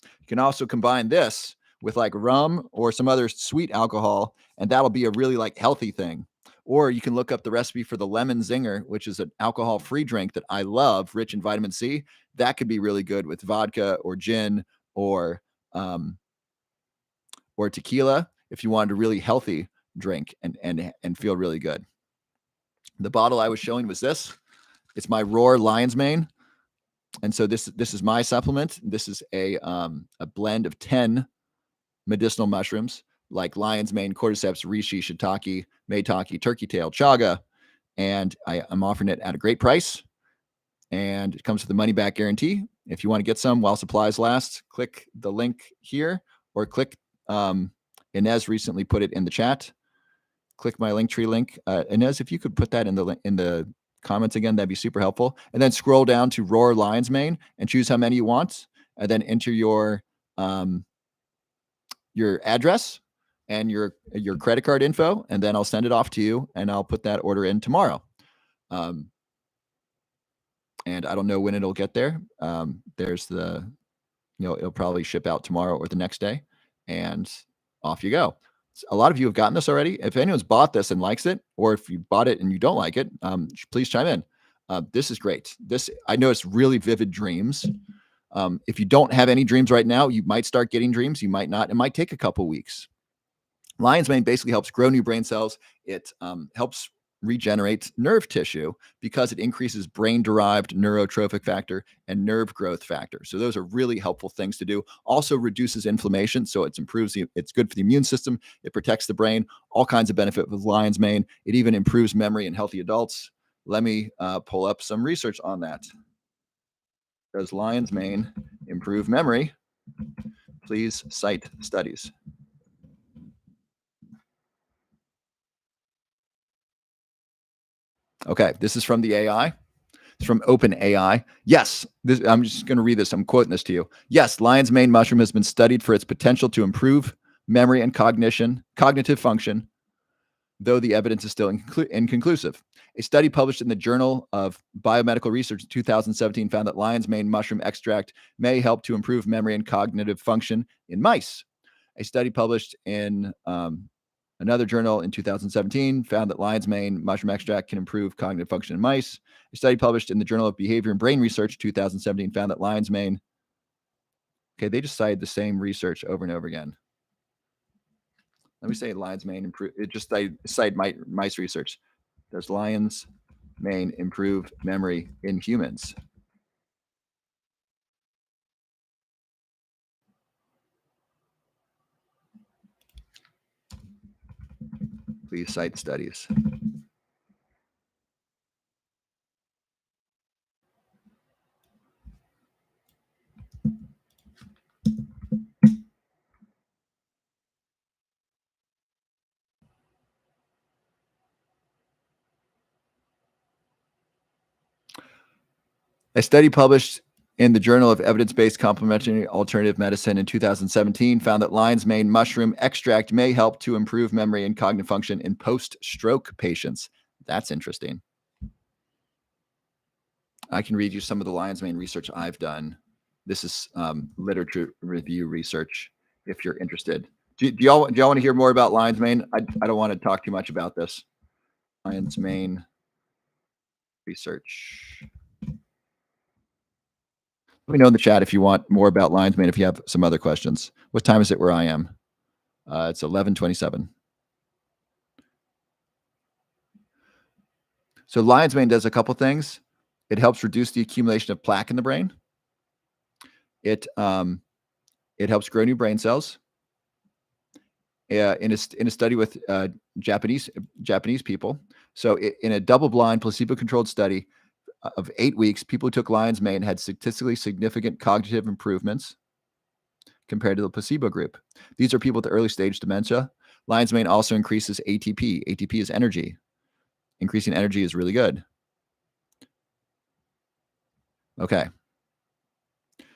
You can also combine this with like rum or some other sweet alcohol, and that'll be a really like healthy thing. Or you can look up the recipe for the lemon zinger, which is an alcohol-free drink that I love, rich in vitamin C. That could be really good with vodka or gin or um, tequila if you wanted a really healthy drink and feel really good. The bottle I was showing was this. It's my Roar Lion's Mane. And so this is my supplement. This is a blend of 10 medicinal mushrooms like lion's mane, cordyceps, reishi, shiitake, maitake, turkey tail, chaga, and I'm offering it at a great price. And it comes with a money back guarantee. If you want to get some while supplies last, click the link here or click. Inez recently put it in the chat. Click my Linktree link. Inez, if you could put that in the comments again, that'd be super helpful. And then scroll down to Roar Lion's Mane and choose how many you want, and then enter your address and your credit card info, and then I'll send it off to you, and I'll put that order in tomorrow. And I don't know when it'll get there. There's it'll probably ship out tomorrow or the next day, and off you go. A lot of you have gotten this already. If anyone's bought this and likes it, or if you bought it and you don't like it, please chime in. This is great. I know it's really vivid dreams. If you don't have any dreams right now, you might start getting dreams. You might not. It might take a couple weeks. Lion's Mane basically helps grow new brain cells. It helps regenerate nerve tissue because it increases brain-derived neurotrophic factor and nerve growth factor. So those are really helpful things to do. Also reduces inflammation, so it's good for the immune system. It protects the brain. All kinds of benefit with Lion's Mane. It even improves memory in healthy adults. Let me pull up some research on that. Does Lion's Mane improve memory? Please cite studies. Okay, this is from the AI. It's from OpenAI. Yes, I'm just going to read this. I'm quoting this to you. Yes, lion's mane mushroom has been studied for its potential to improve memory and cognitive function, though the evidence is still inconclusive. A study published in the Journal of Biomedical Research in 2017 found that lion's mane mushroom extract may help to improve memory and cognitive function in mice. A study published in another journal in 2017 found that lion's mane mushroom extract can improve cognitive function in mice. A study published in the Journal of Behavior and Brain Research 2017 found that lion's mane. Okay, they just cited the same research over and over again. Let me say lion's mane improve. It just cite mice research. Does lion's mane improve memory in humans? Please cite studies. A study published in the Journal of Evidence-Based Complementary Alternative Medicine in 2017 found that lion's mane mushroom extract may help to improve memory and cognitive function in post-stroke patients. That's interesting. I can read you some of the lion's mane research I've done. This is literature review research if you're interested. Do y'all want to hear more about lion's mane? I don't want to talk too much about this. Lion's mane research. Let me know in the chat if you want more about lion's mane, if you have some other questions. What time is it where I am? It's 11:27. So lion's mane does a couple things. It helps reduce the accumulation of plaque in the brain. It helps grow new brain cells. In a study with Japanese people, so in a double-blind, placebo-controlled study of 8 weeks, people who took lion's mane had statistically significant cognitive improvements compared to the placebo group. These are people with early stage dementia. Lion's mane also increases ATP. ATP is energy. Increasing energy is really good. Okay.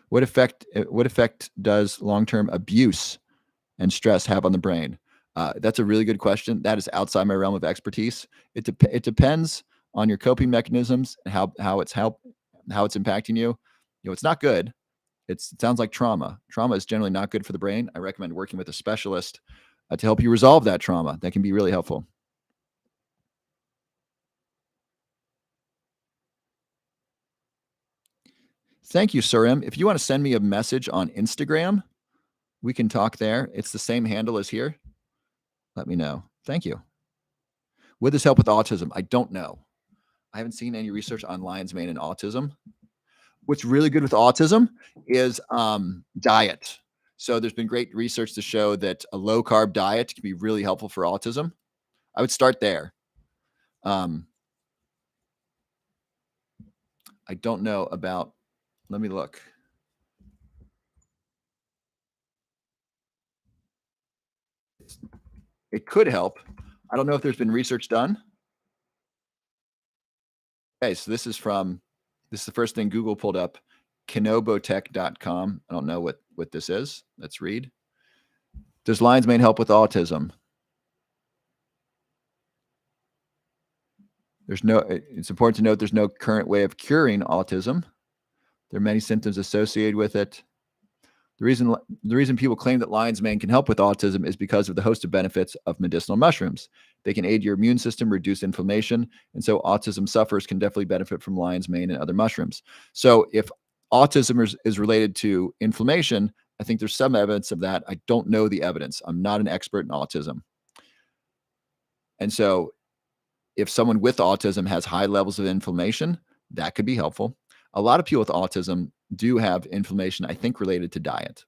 What effect does long-term abuse and stress have on the brain? That's a really good question. That is outside my realm of expertise. It depends on your coping mechanisms and how it's impacting you. It's not good. It sounds like trauma. Trauma is generally not good for the brain. I recommend working with a specialist to help you resolve that trauma. That can be really helpful. Thank you, Surim. If you want to send me a message on Instagram, we can talk there. It's the same handle as here. Let me know. Thank you. Would this help with autism? I don't know. I haven't seen any research on lion's mane and autism. What's really good with autism is diet. So there's been great research to show that a low-carb diet can be really helpful for autism. I would start there. I don't know about, let me look. It could help. I don't know if there's been research done. Okay, so this is the first thing Google pulled up, kinobotech.com. I don't know what this is. Let's read. Does lion's mane help with autism? It's important to note there's no current way of curing autism. There are many symptoms associated with it. The reason people claim that lion's mane can help with autism is because of the host of benefits of medicinal mushrooms. They can aid your immune system, reduce inflammation, and so autism sufferers can definitely benefit from lion's mane and other mushrooms. So if autism is related to inflammation, I think there's some evidence of that. I don't know the evidence. I'm not an expert in autism. And so if someone with autism has high levels of inflammation, that could be helpful. A lot of people with autism do have inflammation, I think, related to diet.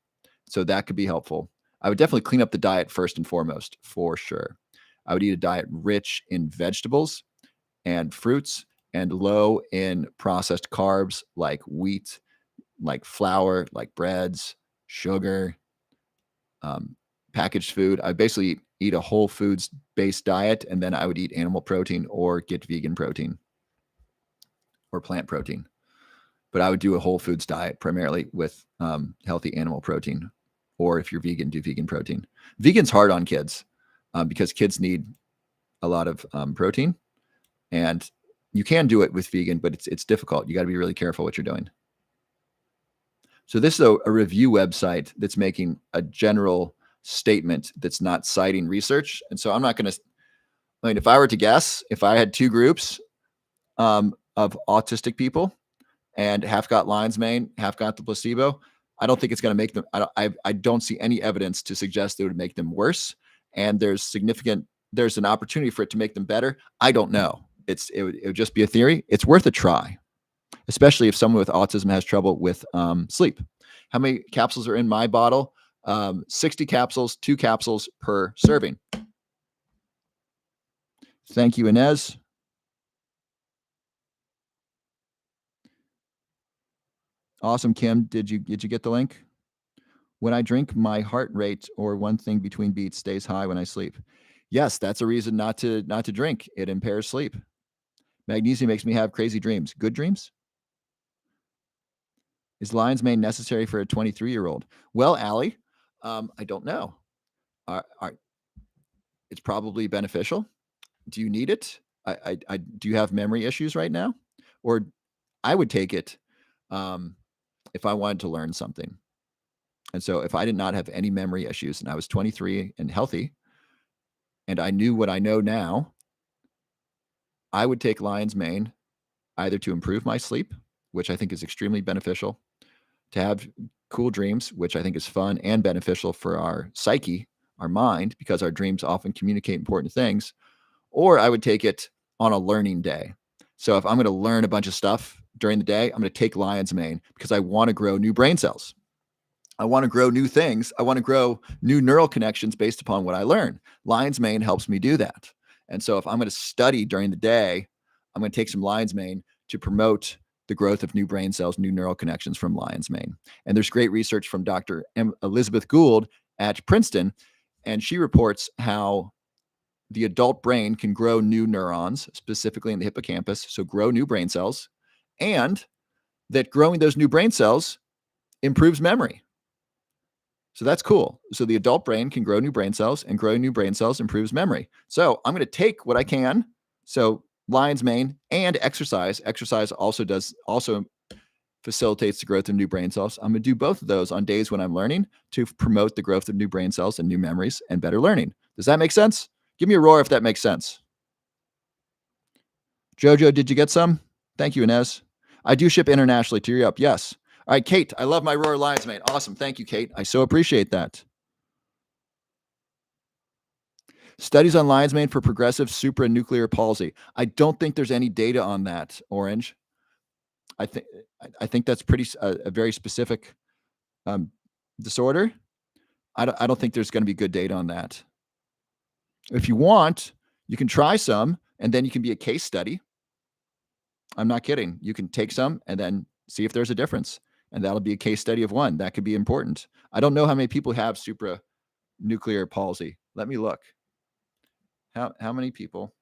So that could be helpful. I would definitely clean up the diet first and foremost, for sure. I would eat a diet rich in vegetables and fruits and low in processed carbs like wheat, like flour, like breads, sugar, packaged food. I basically eat a whole foods based diet, and then I would eat animal protein or get vegan protein or plant protein. But I would do a whole foods diet primarily with healthy animal protein. Or if you're vegan, do vegan protein. Vegan's hard on kids because kids need a lot of protein. And you can do it with vegan, but it's difficult. You got to be really careful what you're doing. So this is a review website that's making a general statement that's not citing research. And so I'm not going to, if I were to guess, if I had two groups of autistic people and half got lion's mane, half got the placebo, I don't think it's going to make them, I don't see any evidence to suggest it would make them worse. And there's an opportunity for it to make them better. I don't know. It would just be a theory. It's worth a try, especially if someone with autism has trouble with sleep. How many capsules are in my bottle? 60 capsules, 2 capsules per serving. Thank you, Inez. Awesome, Kim. Did you get the link? When I drink, my heart rate or one thing between beats stays high when I sleep. Yes, that's a reason not to drink. It impairs sleep. Magnesium makes me have crazy dreams. Good dreams? Is lion's mane necessary for a 23-year-old? Well, Allie, I don't know. It's probably beneficial. Do you need it? Do you have memory issues right now? Or I would take it um, if I wanted to learn something. And so if I did not have any memory issues and I was 23 and healthy and I knew what I know now, I would take lion's mane either to improve my sleep, which I think is extremely beneficial, to have cool dreams, which I think is fun and beneficial for our psyche, our mind, because our dreams often communicate important things, or I would take it on a learning day. So if I'm going to learn a bunch of stuff during the day, I'm going to take lion's mane because I want to grow new brain cells. I want to grow new things. I want to grow new neural connections based upon what I learn. Lion's mane helps me do that. And so if I'm going to study during the day, I'm going to take some lion's mane to promote the growth of new brain cells, new neural connections from lion's mane. And there's great research from Dr. Elizabeth Gould at Princeton, and she reports how the adult brain can grow new neurons, specifically in the hippocampus, so grow new brain cells, and that growing those new brain cells improves memory. So that's cool. So the adult brain can grow new brain cells, and growing new brain cells improves memory. So I'm going to take what I can. So lion's mane and exercise. Exercise also facilitates the growth of new brain cells. I'm going to do both of those on days when I'm learning to promote the growth of new brain cells and new memories and better learning. Does that make sense? Give me a roar if that makes sense. Jojo, did you get some? Thank you, Inez. I do ship internationally to Europe. Yes. All right, Kate, I love my Roar Lion's mane. Awesome. Thank you, Kate. I so appreciate that. Studies on lion's mane for progressive supranuclear palsy. I don't think there's any data on that, Orange. I think that's a very specific disorder. I don't think there's going to be good data on that. If you want, you can try some, and then you can be a case study. I'm not kidding. You can take some and then see if there's a difference, and that'll be a case study of one. That could be important. I don't know how many people have supranuclear palsy. Let me look. How many people?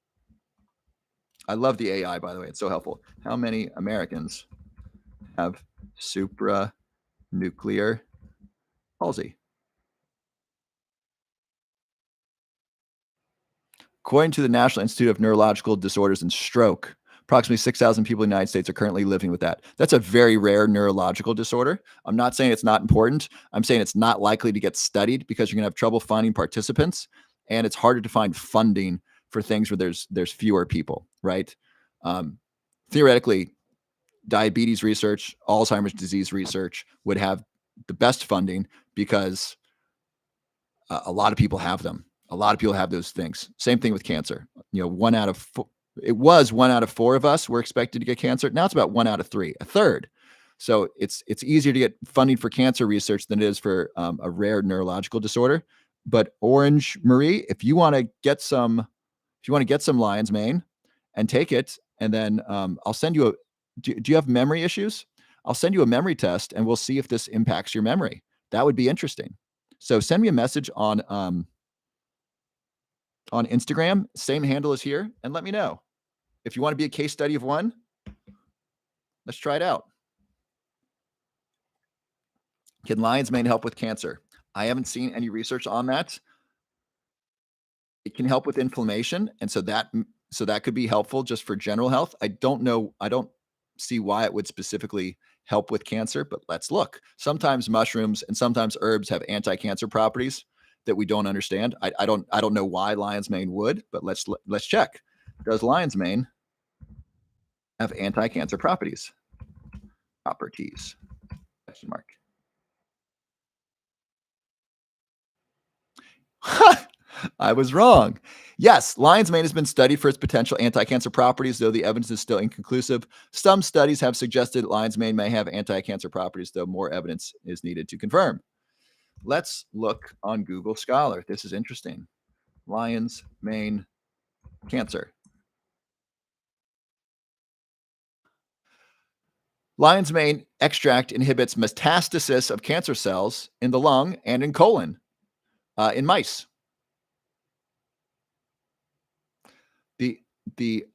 I love the AI, by the way. It's so helpful. How many Americans have supranuclear palsy? According to the National Institute of Neurological Disorders and Stroke, approximately 6,000 people in the United States are currently living with that. That's a very rare neurological disorder. I'm not saying it's not important. I'm saying it's not likely to get studied because you're going to have trouble finding participants, and it's harder to find funding for things where there's fewer people, right? Theoretically, diabetes research, Alzheimer's disease research would have the best funding because a lot of people have them. A lot of people have those things. Same thing with cancer. You know, it was 1 out of 4 of us were expected to get cancer. Now it's about 1 out of 3, a third. So it's easier to get funding for cancer research than it is for a rare neurological disorder. But Orange Marie, if you want to get some lion's mane and take it, and then I'll send you do you have memory issues? I'll send you a memory test, and we'll see if this impacts your memory. That would be interesting. So send me a message on Instagram, same handle as here, and let me know. If you want to be a case study of one, let's try it out. Can lion's mane help with cancer? I haven't seen any research on that. It can help with inflammation, and so that could be helpful just for general health. I don't see why it would specifically help with cancer, but let's look. Sometimes mushrooms and sometimes herbs have anti-cancer properties that we don't understand. I don't know why lion's mane would, but let's check. Does lion's mane have anti-cancer properties? Properties? Question mark. I was wrong. Yes, lion's mane has been studied for its potential anti-cancer properties, though the evidence is still inconclusive. Some studies have suggested lion's mane may have anti-cancer properties, though more evidence is needed to confirm. Let's look on Google Scholar. This is interesting. Lion's mane cancer. Lion's mane extract inhibits metastasis of cancer cells in the lung and in colon in mice. The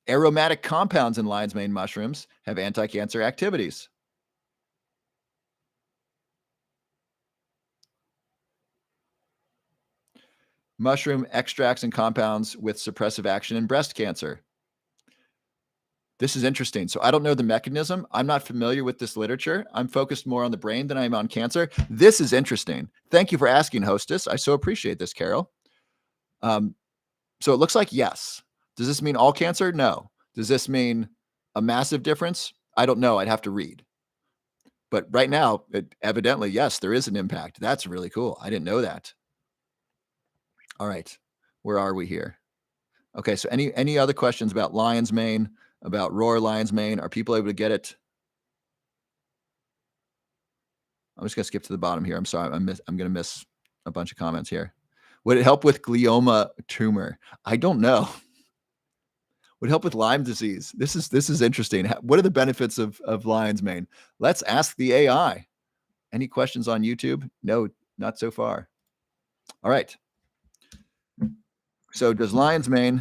aromatic compounds in lion's mane mushrooms have anti-cancer activities. Mushroom extracts and compounds with suppressive action in breast cancer. This is interesting. So I don't know the mechanism. I'm not familiar with this literature. I'm focused more on the brain than I am on cancer. This is interesting. Thank you for asking, hostess. I so appreciate this, Carol. So it looks like yes. Does this mean all cancer? No. Does this mean a massive difference? I don't know. I'd have to read. But right now, evidently, yes, there is an impact. That's really cool. I didn't know that. All right. Where are we here? Okay. So any other questions about lion's mane, about roar lion's mane? Are people able to get it? I'm just going to skip to the bottom here. I'm sorry. I'm going to miss a bunch of comments here. Would it help with glioma tumor? I don't know. Would help with Lyme disease. This is interesting. What are the benefits of lion's mane? Let's ask the AI. Any questions on YouTube? No, not so far. All right. So does lion's mane,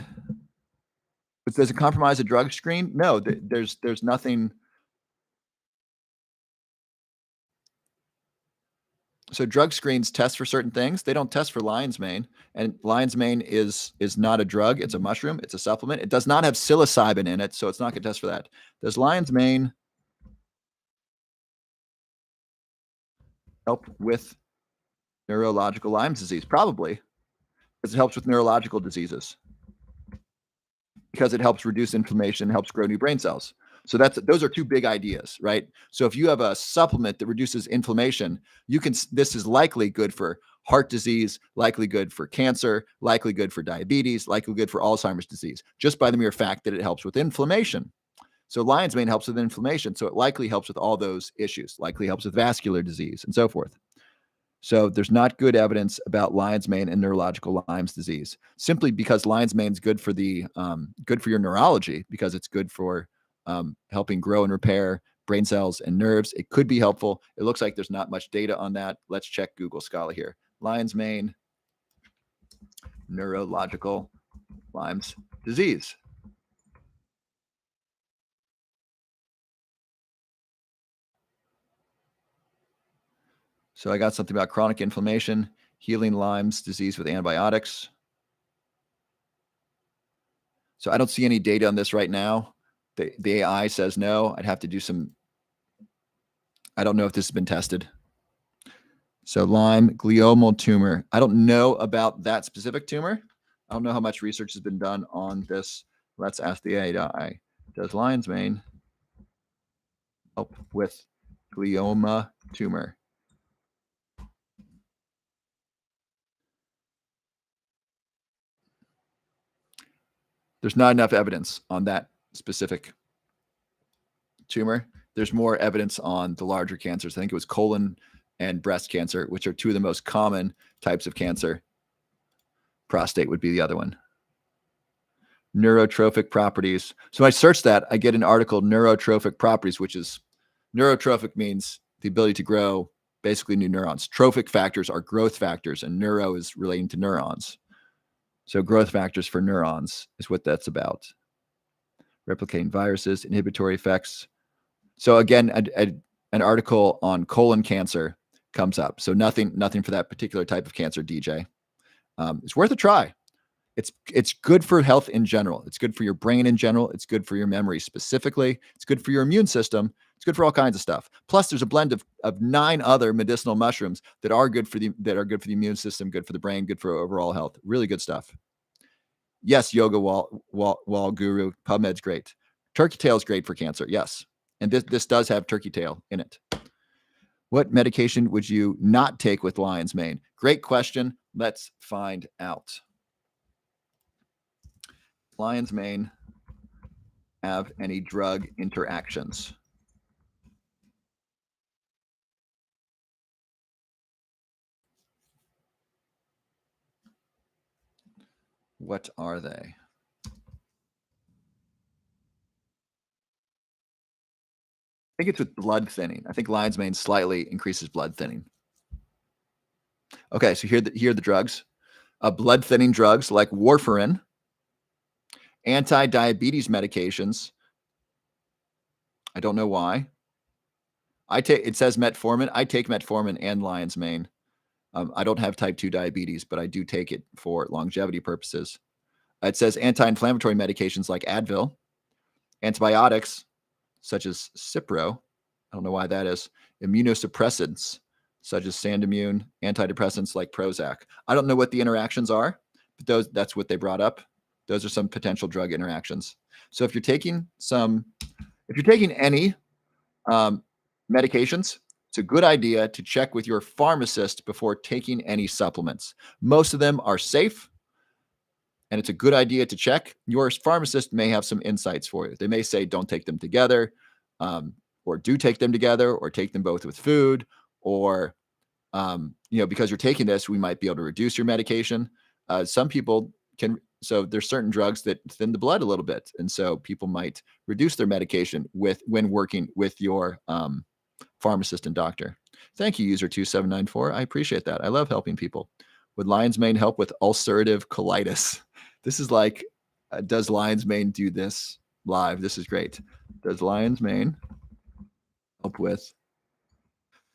does it compromise a drug screen? No, there's nothing. So drug screens test for certain things. They don't test for lion's mane, and lion's mane is not a drug. It's a mushroom. It's a supplement. It does not have psilocybin in it, so it's not going to test for that. Does lion's mane help with neurological Lyme disease? Probably, because it helps with neurological diseases. Because it helps reduce inflammation, helps grow new brain cells. So those are two big ideas, right? So if you have a supplement that reduces inflammation, this is likely good for heart disease, likely good for cancer, likely good for diabetes, likely good for Alzheimer's disease, just by the mere fact that it helps with inflammation. So lion's mane helps with inflammation. So it likely helps with all those issues, likely helps with vascular disease and so forth. So there's not good evidence about lion's mane and neurological Lyme's disease, simply because lion's mane is good for your neurology, because it's good for helping grow and repair brain cells and nerves. It could be helpful. It looks like there's not much data on that. Let's check Google Scholar here. Lion's mane, neurological Lyme's disease. So I got something about chronic inflammation, healing Lyme's disease with antibiotics. So I don't see any data on this right now. The AI says no. I'd have to do some. I don't know if this has been tested. So Lyme gliomal tumor. I don't know about that specific tumor. I don't know how much research has been done on this. Let's ask the AI. Does lion's mane help with glioma tumor? There's not enough evidence on that specific tumor. There's more evidence on the larger cancers. I think it was colon and breast cancer, which are two of the most common types of cancer. Prostate would be the other one. Neurotrophic properties. So I search that, I get an article, neurotrophic properties, which is neurotrophic means the ability to grow basically new neurons. Trophic factors are growth factors, and neuro is relating to neurons. So growth factors for neurons is what that's about. Replicating viruses, inhibitory effects. So again, an article on colon cancer comes up. So nothing for that particular type of cancer, DJ. It's worth a try. It's good for health in general. It's good for your brain in general. It's good for your memory specifically. It's good for your immune system. It's good for all kinds of stuff. Plus, there's a blend of 9 other medicinal mushrooms that are good for the immune system, good for the brain, good for overall health. Really good stuff. Yes, Yoga Wall Guru, PubMed's great. Turkey tail is great for cancer. Yes, and this does have turkey tail in it. What medication would you not take with lion's mane? Great question. Let's find out. Lion's mane have any drug interactions? What are they? I think it's with blood thinning. I think lion's mane slightly increases blood thinning. Okay, so here are the drugs. Blood thinning drugs like warfarin, anti-diabetes medications. I don't know why. It says metformin. I take metformin and lion's mane. I don't have type 2 diabetes, but I do take it for longevity purposes. It says anti-inflammatory medications like Advil, antibiotics such as Cipro. I don't know why that is. Immunosuppressants such as Sandimmune, antidepressants like Prozac. I don't know what the interactions are, but that's what they brought up. Those are some potential drug interactions. So if you're taking any medications, it's a good idea to check with your pharmacist before taking any supplements. Most of them are safe, and it's a good idea to check. Your pharmacist may have some insights for you. They may say, don't take them together, or do take them together, or take them both with food, or, because you're taking this, we might be able to reduce your medication. Some people can, so there's certain drugs that thin the blood a little bit. And so people might reduce their medication when working with your pharmacist and doctor. Thank you, user 2794. I appreciate that. I love helping people. Would lion's mane help with ulcerative colitis? This is like, does lion's mane do this live? This is great. Does lion's mane help with?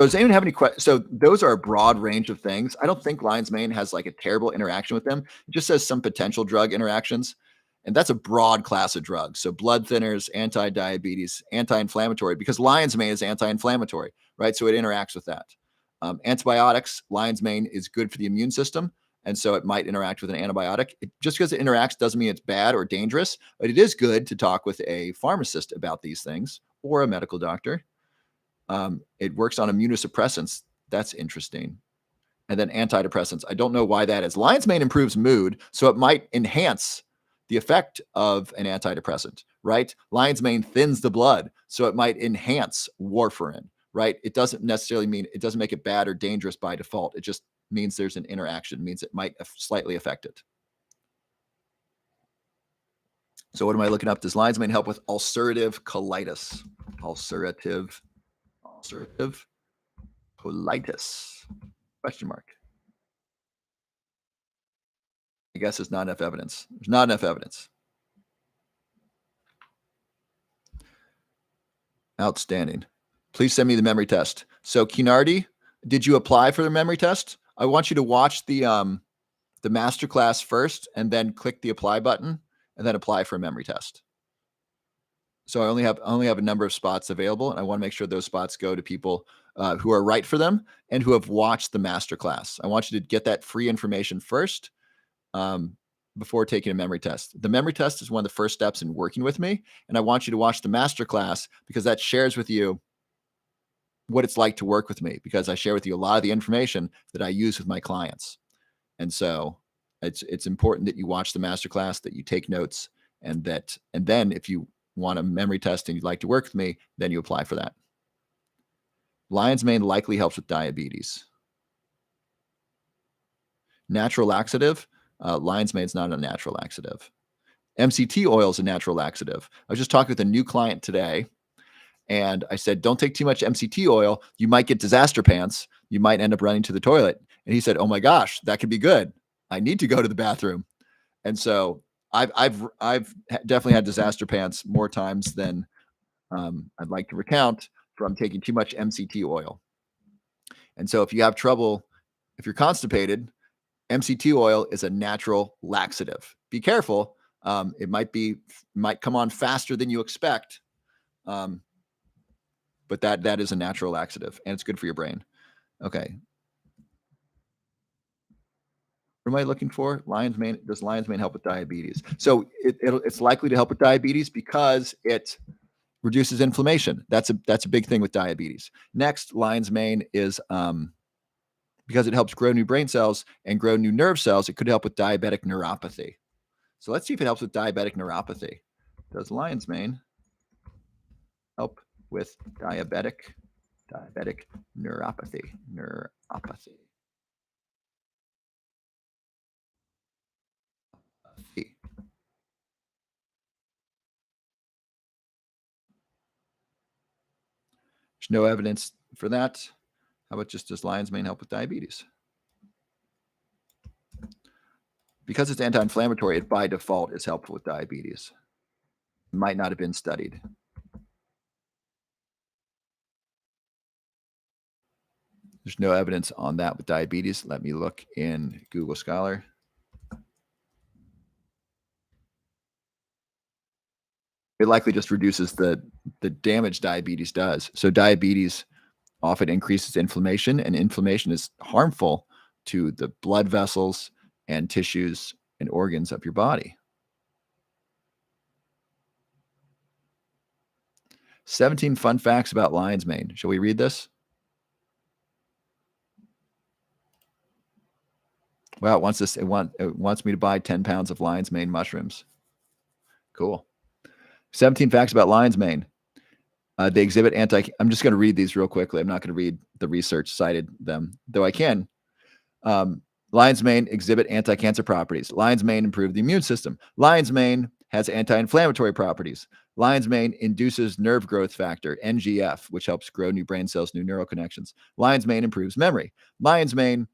Does anyone have any questions? So those are a broad range of things. I don't think lion's mane has like a terrible interaction with them. It just says some potential drug interactions. And that's a broad class of drugs. So blood thinners, anti-diabetes, anti-inflammatory, because lion's mane is anti-inflammatory, right? So it interacts with that. Antibiotics, lion's mane is good for the immune system. And so it might interact with an antibiotic. Just because it interacts doesn't mean it's bad or dangerous, but it is good to talk with a pharmacist about these things or a medical doctor. It works on immunosuppressants. That's interesting. And then antidepressants. I don't know why that is. Lion's mane improves mood, so it might enhance the effect of an antidepressant, right? Lion's mane thins the blood, so it might enhance warfarin, right? It doesn't necessarily mean, it doesn't make it bad or dangerous by default. It just means there's an interaction, it means it might slightly affect it. So what am I looking up? Does lion's mane help with ulcerative colitis? Ulcerative colitis? Question mark. I guess there's not enough evidence. There's not enough evidence. Outstanding. Please send me the memory test. So Kinardi, did you apply for the memory test? I want you to watch the masterclass first and then click the apply button and then apply for a memory test. So I only have a number of spots available, and I want to make sure those spots go to people who are right for them and who have watched the masterclass. I want you to get that free information first before taking a memory test. The memory test is one of the first steps in working with me, and I want you to watch the masterclass because that shares with you what it's like to work with me, because I share with you a lot of the information that I use with my clients. And so it's important that you watch the masterclass, that you take notes, and then if you want a memory test and you'd like to work with me, then you apply for that. Lion's mane likely helps with diabetes. Natural laxative. Lion's mane is not a natural laxative. MCT oil is a natural laxative. I was just talking with a new client today, and I said, don't take too much MCT oil. You might get disaster pants. You might end up running to the toilet. And he said, oh my gosh, that could be good. I need to go to the bathroom. And so I've definitely had disaster pants more times than I'd like to recount from taking too much MCT oil. And so if you have trouble, if you're constipated, MCT oil is a natural laxative. Be careful. It might come on faster than you expect. But that is a natural laxative, and it's good for your brain. Okay. What am I looking for? Lion's mane. Does lion's mane help with diabetes? So it's likely to help with diabetes because it reduces inflammation. That's a big thing with diabetes. Next, lion's mane is because it helps grow new brain cells and grow new nerve cells. It could help with diabetic neuropathy. So let's see if it helps with diabetic neuropathy. Does lion's mane help with diabetic neuropathy? There's no evidence for that. How about just does lion's mane help with diabetes? Because it's anti-inflammatory, it by default is helpful with diabetes. It might not have been studied. There's no evidence on that with diabetes. Let me look in Google Scholar. It likely just reduces the damage diabetes does. So diabetes often increases inflammation, and inflammation is harmful to the blood vessels and tissues and organs of your body. 17 fun facts about lion's mane. Shall we read this? Wow, it wants me to buy 10 pounds of lion's mane mushrooms. Cool. 17 facts about lion's mane. They exhibit I'm just going to read these real quickly. I'm not going to read the research cited them, though I can. Lion's mane exhibit anti-cancer properties. Lion's mane improve the immune system. Lion's mane has anti-inflammatory properties. Lion's mane induces nerve growth factor, NGF, which helps grow new brain cells, new neural connections. Lion's mane improves memory. Lion's mane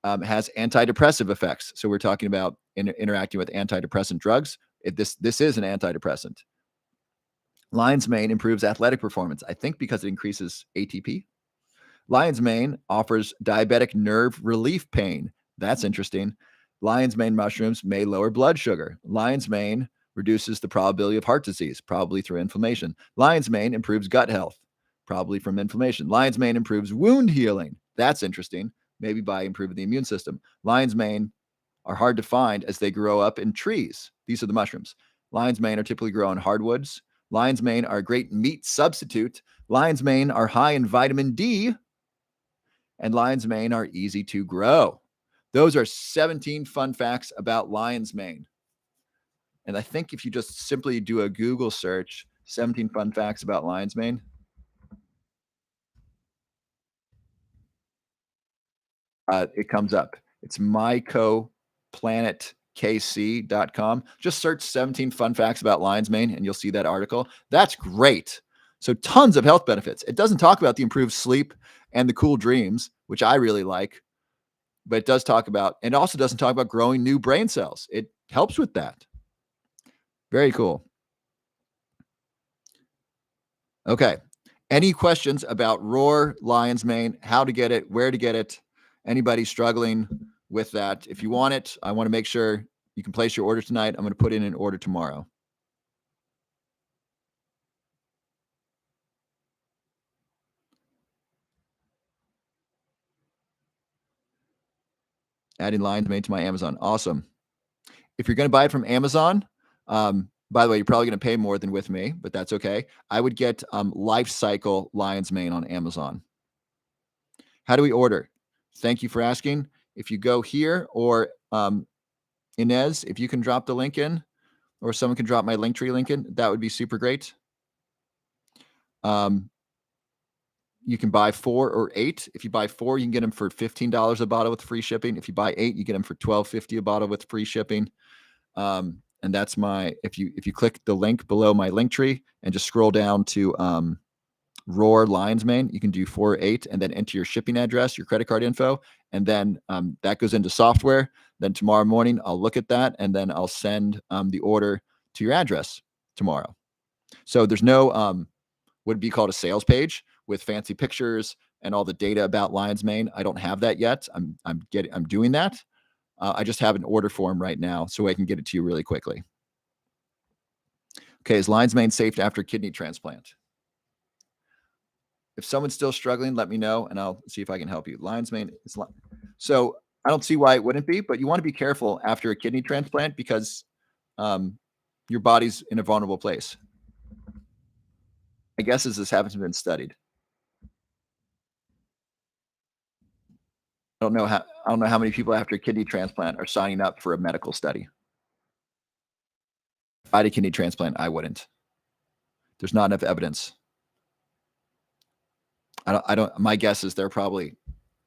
has antidepressive effects. So we're talking about interacting with antidepressant drugs. This is an antidepressant. Lion's mane improves athletic performance, I think because it increases ATP. Lion's mane offers diabetic nerve relief pain. That's interesting. Lion's mane mushrooms may lower blood sugar. Lion's mane reduces the probability of heart disease, probably through inflammation. Lion's mane improves gut health, probably from inflammation. Lion's mane improves wound healing. That's interesting, maybe by improving the immune system. Lion's mane are hard to find as they grow up in trees. These are the mushrooms. Lion's mane are typically grown on hardwoods. Lion's mane are a great meat substitute. Lion's mane are high in vitamin D. And lion's mane are easy to grow. Those are 17 fun facts about lion's mane. And I think if you just simply do a Google search, 17 fun facts about lion's mane, it comes up. It's mycoplanetkc.com. Just search 17 fun facts about lion's mane and you'll see that article. That's great. So tons of health benefits. It doesn't talk about the improved sleep and the cool dreams, which I really like, but it does talk about, and also doesn't talk about growing new brain cells. It helps with that. Very cool. Okay. Any questions about Roar lion's mane, how to get it, where to get it? Anybody struggling with that? If you want it, I want to make sure you can place your order tonight. I'm going to put in an order tomorrow. Adding lion's mane to my Amazon. Awesome. If you're going to buy it from Amazon, by the way, you're probably going to pay more than with me, but that's okay. I would get Life Cycle lion's mane on Amazon. How do we order? Thank you for asking. If you go here, or Inez, if you can drop the link in, or someone can drop my Linktree link in, that would be super great. You can buy 4 or 8. If you buy 4, you can get them for $15 a bottle with free shipping. If you buy 8, you get them for $12.50 a bottle with free shipping. And that's if you click the link below my Linktree and just scroll down to Roar lion's mane, you can do 4 or 8 and then enter your shipping address, your credit card info, and then that goes into software. Then tomorrow morning, I'll look at that and then I'll send the order to your address tomorrow. So there's no what would be called a sales page with fancy pictures and all the data about lion's mane. I don't have that yet. I'm doing that. I just have an order form right now so I can get it to you really quickly. Okay, is lion's mane safe after kidney transplant? If someone's still struggling, let me know and I'll see if I can help you. Lion's mane is so I don't see why it wouldn't be, but you want to be careful after a kidney transplant because your body's in a vulnerable place. My guess is this hasn't been studied. I don't know how many people after a kidney transplant are signing up for a medical study. If I had a kidney transplant, I wouldn't. There's not enough evidence. My guess is there are probably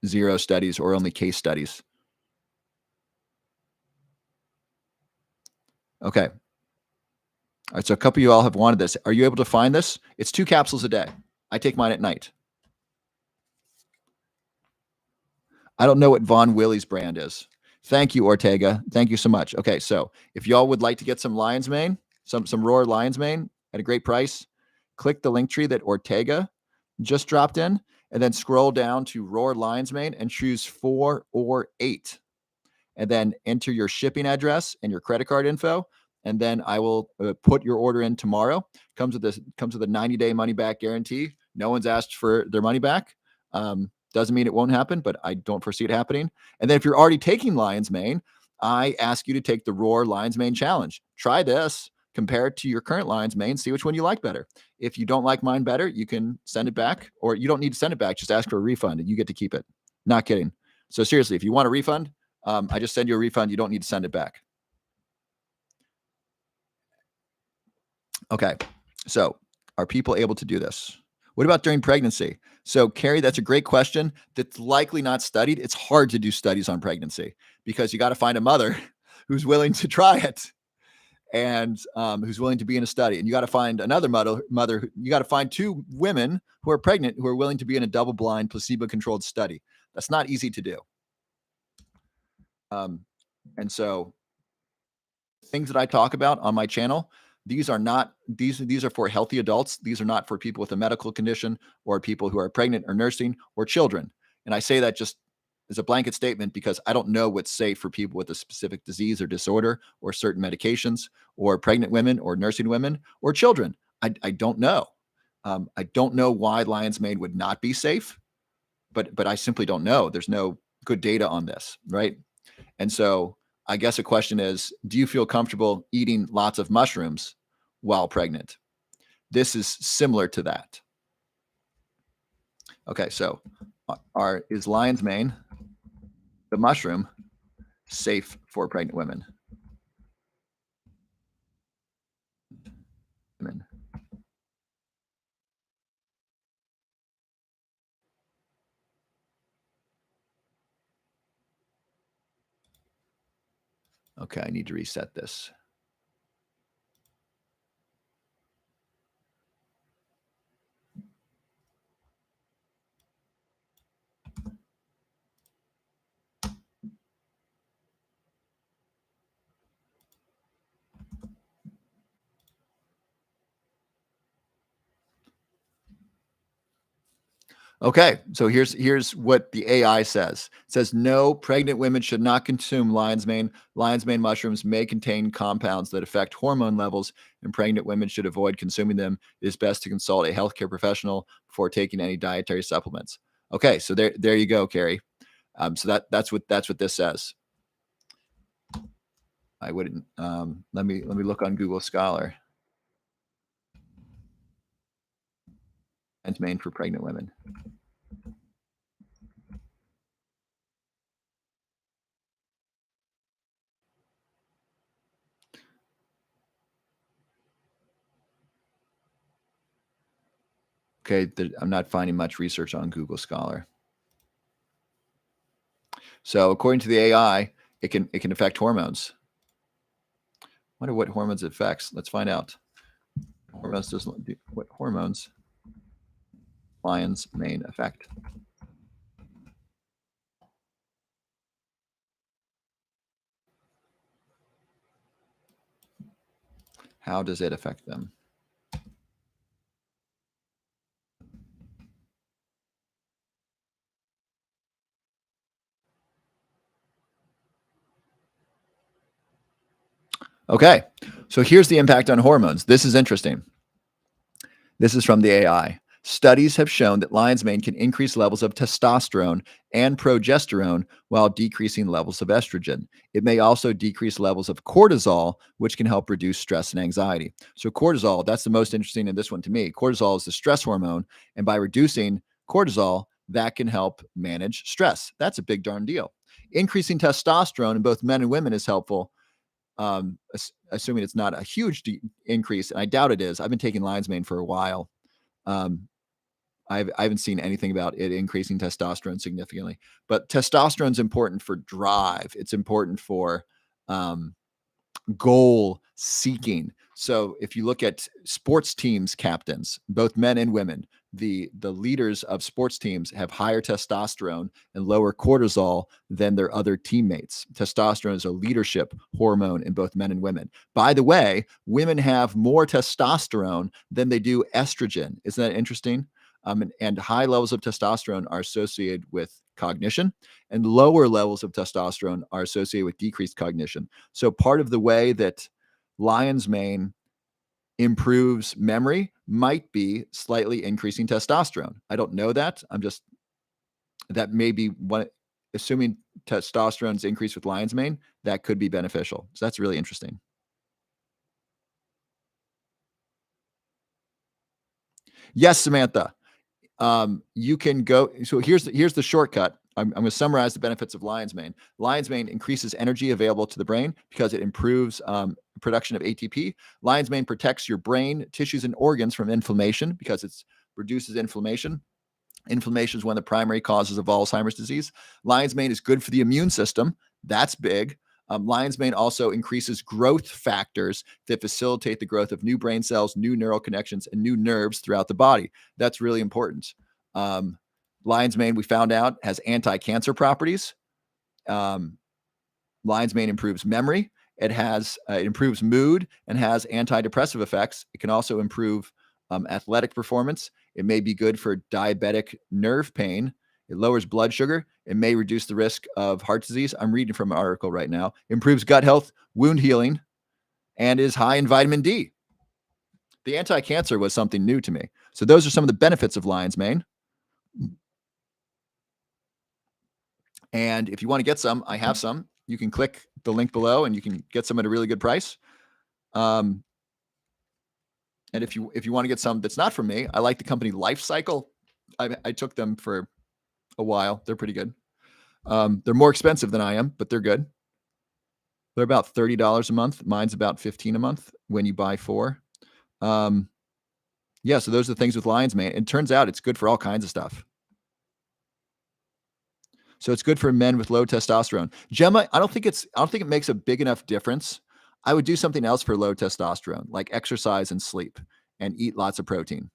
0 studies or only case studies. Okay. All right. So a couple of you all have wanted this. Are you able to find this? It's 2 capsules a day. I take mine at night. I don't know what Von Willie's brand is. Thank you, Ortega. Thank you so much. Okay. So if y'all would like to get some lion's mane, some Roar lion's mane at a great price, click the link tree that Ortega just dropped in, and then scroll down to Roar Lion's Mane and choose 4 or 8, and then enter your shipping address and your credit card info. And then I will put your order in tomorrow. Comes with a 90-day money back guarantee. No one's asked for their money back. Doesn't mean it won't happen, but I don't foresee it happening. And then if you're already taking Lion's Mane, I ask you to take the Roar Lion's Mane challenge. Try this, compare it to your current Lion's Mane, see which one you like better. If you don't like mine better, you can send it back, or you don't need to send it back. Just ask for a refund and you get to keep it. Not kidding. So seriously, if you want a refund, I just send you a refund. You don't need to send it back. Okay. So are people able to do this? What about during pregnancy? So, Carrie, that's a great question that's likely not studied. It's hard to do studies on pregnancy because you got to find a mother who's willing to try it and who's willing to be in a study. And you got to find another mother. You got to find 2 women who are pregnant who are willing to be in a double-blind, placebo-controlled study. That's not easy to do. And so things that I talk about on my channel, these are not these are for healthy adults. These are not for people with a medical condition or people who are pregnant or nursing or children. And I say that just as a blanket statement because I don't know what's safe for people with a specific disease or disorder or certain medications or pregnant women or nursing women or children. I don't know. I don't know why Lion's Mane would not be safe, but I simply don't know. There's no good data on this, right? And so I guess a question is, do you feel comfortable eating lots of mushrooms while pregnant? This is similar to that. Okay, so is Lion's Mane, the mushroom, safe for pregnant women? Okay, I need to reset this. Okay, so here's what the AI says. It says no, pregnant women should not consume lion's mane. Lion's mane mushrooms may contain compounds that affect hormone levels, and pregnant women should avoid consuming them. It is best to consult a healthcare professional before taking any dietary supplements. Okay, so there you go, Carrie. So that's what this says. I wouldn't. Let me look on Google Scholar. Lion's mane for pregnant women. Okay, I'm not finding much research on Google Scholar. So according to the AI, it can affect hormones. Wonder what hormones it affects. Let's find out. What hormones lion's mane affect? How does it affect them? Okay, so here's the impact on hormones. This is interesting. This is from the AI. Studies have shown that lion's mane can increase levels of testosterone and progesterone while decreasing levels of estrogen. It may also decrease levels of cortisol, which can help reduce stress and anxiety. So cortisol, that's the most interesting in this one to me. Cortisol is the stress hormone, and by reducing cortisol, that can help manage stress. That's a big darn deal. Increasing testosterone in both men and women is helpful, assuming it's not a huge increase, and I doubt it is. I've been taking lion's mane for a while. I haven't seen anything about it increasing testosterone significantly, but testosterone is important for drive. It's important for goal seeking. So if you look at sports teams captains, both men and women, the leaders of sports teams have higher testosterone and lower cortisol than their other teammates. Testosterone is a leadership hormone in both men and women. By the way, women have more testosterone than they do estrogen. Isn't that interesting? and high levels of testosterone are associated with cognition, and lower levels of testosterone are associated with decreased cognition. So part of the way that lion's mane improves memory might be slightly increasing testosterone. I don't know that. That may be what, assuming testosterone's increased with lion's mane, that could be beneficial. So that's really interesting. Yes, Samantha. You can go. So here's the shortcut. I'm going to summarize the benefits of lion's mane. Lion's mane increases energy available to the brain because it improves production of ATP. Lion's mane protects your brain, tissues, and organs from inflammation because it reduces inflammation. Inflammation is one of the primary causes of Alzheimer's disease. Lion's mane is good for the immune system. That's big. Lion's mane also increases growth factors that facilitate the growth of new brain cells, new neural connections, and new nerves throughout the body. That's really important. Lion's mane, we found out, has anti-cancer properties. Lion's mane improves memory. It improves mood and has antidepressive effects. It can also improve athletic performance. It may be good for diabetic nerve pain. It lowers blood sugar. It may reduce the risk of heart disease. I'm reading from an article right now. Improves gut health, wound healing, and is high in vitamin D. The anti-cancer was something new to me. So those are some of the benefits of lion's mane. And if you want to get some, I have some. You can click the link below and you can get some at a really good price. And if you want to get some that's not from me, I like the company Life Cycle. I took them for a while. They're pretty good. They're more expensive than I am, but they're good. They're about $30 a month. Mine's about $15 a month when you buy 4. Yeah, so those are the things with lion's mane. It turns out it's good for all kinds of stuff. So it's good for men with low testosterone. Gemma, I don't think it makes a big enough difference. I would do something else for low testosterone, like exercise and sleep and eat lots of protein.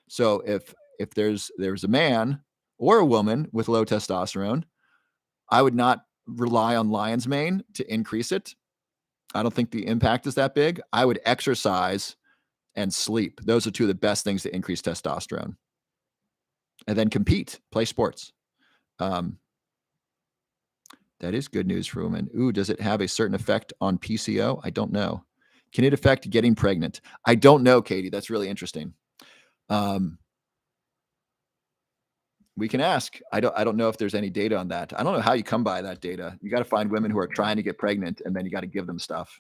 So if there's a man or a woman with low testosterone, I would not rely on lion's mane to increase it. I don't think the impact is that big. I would exercise and sleep. Those are two of the best things to increase testosterone. And then compete, play sports. That is good news for women. Ooh, does it have a certain effect on PCO? I don't know. Can it affect getting pregnant? I don't know, Katie. That's really interesting. We can ask. I don't know if there's any data on that. I don't know how you come by that data. You got to find women who are trying to get pregnant, and then you got to give them stuff.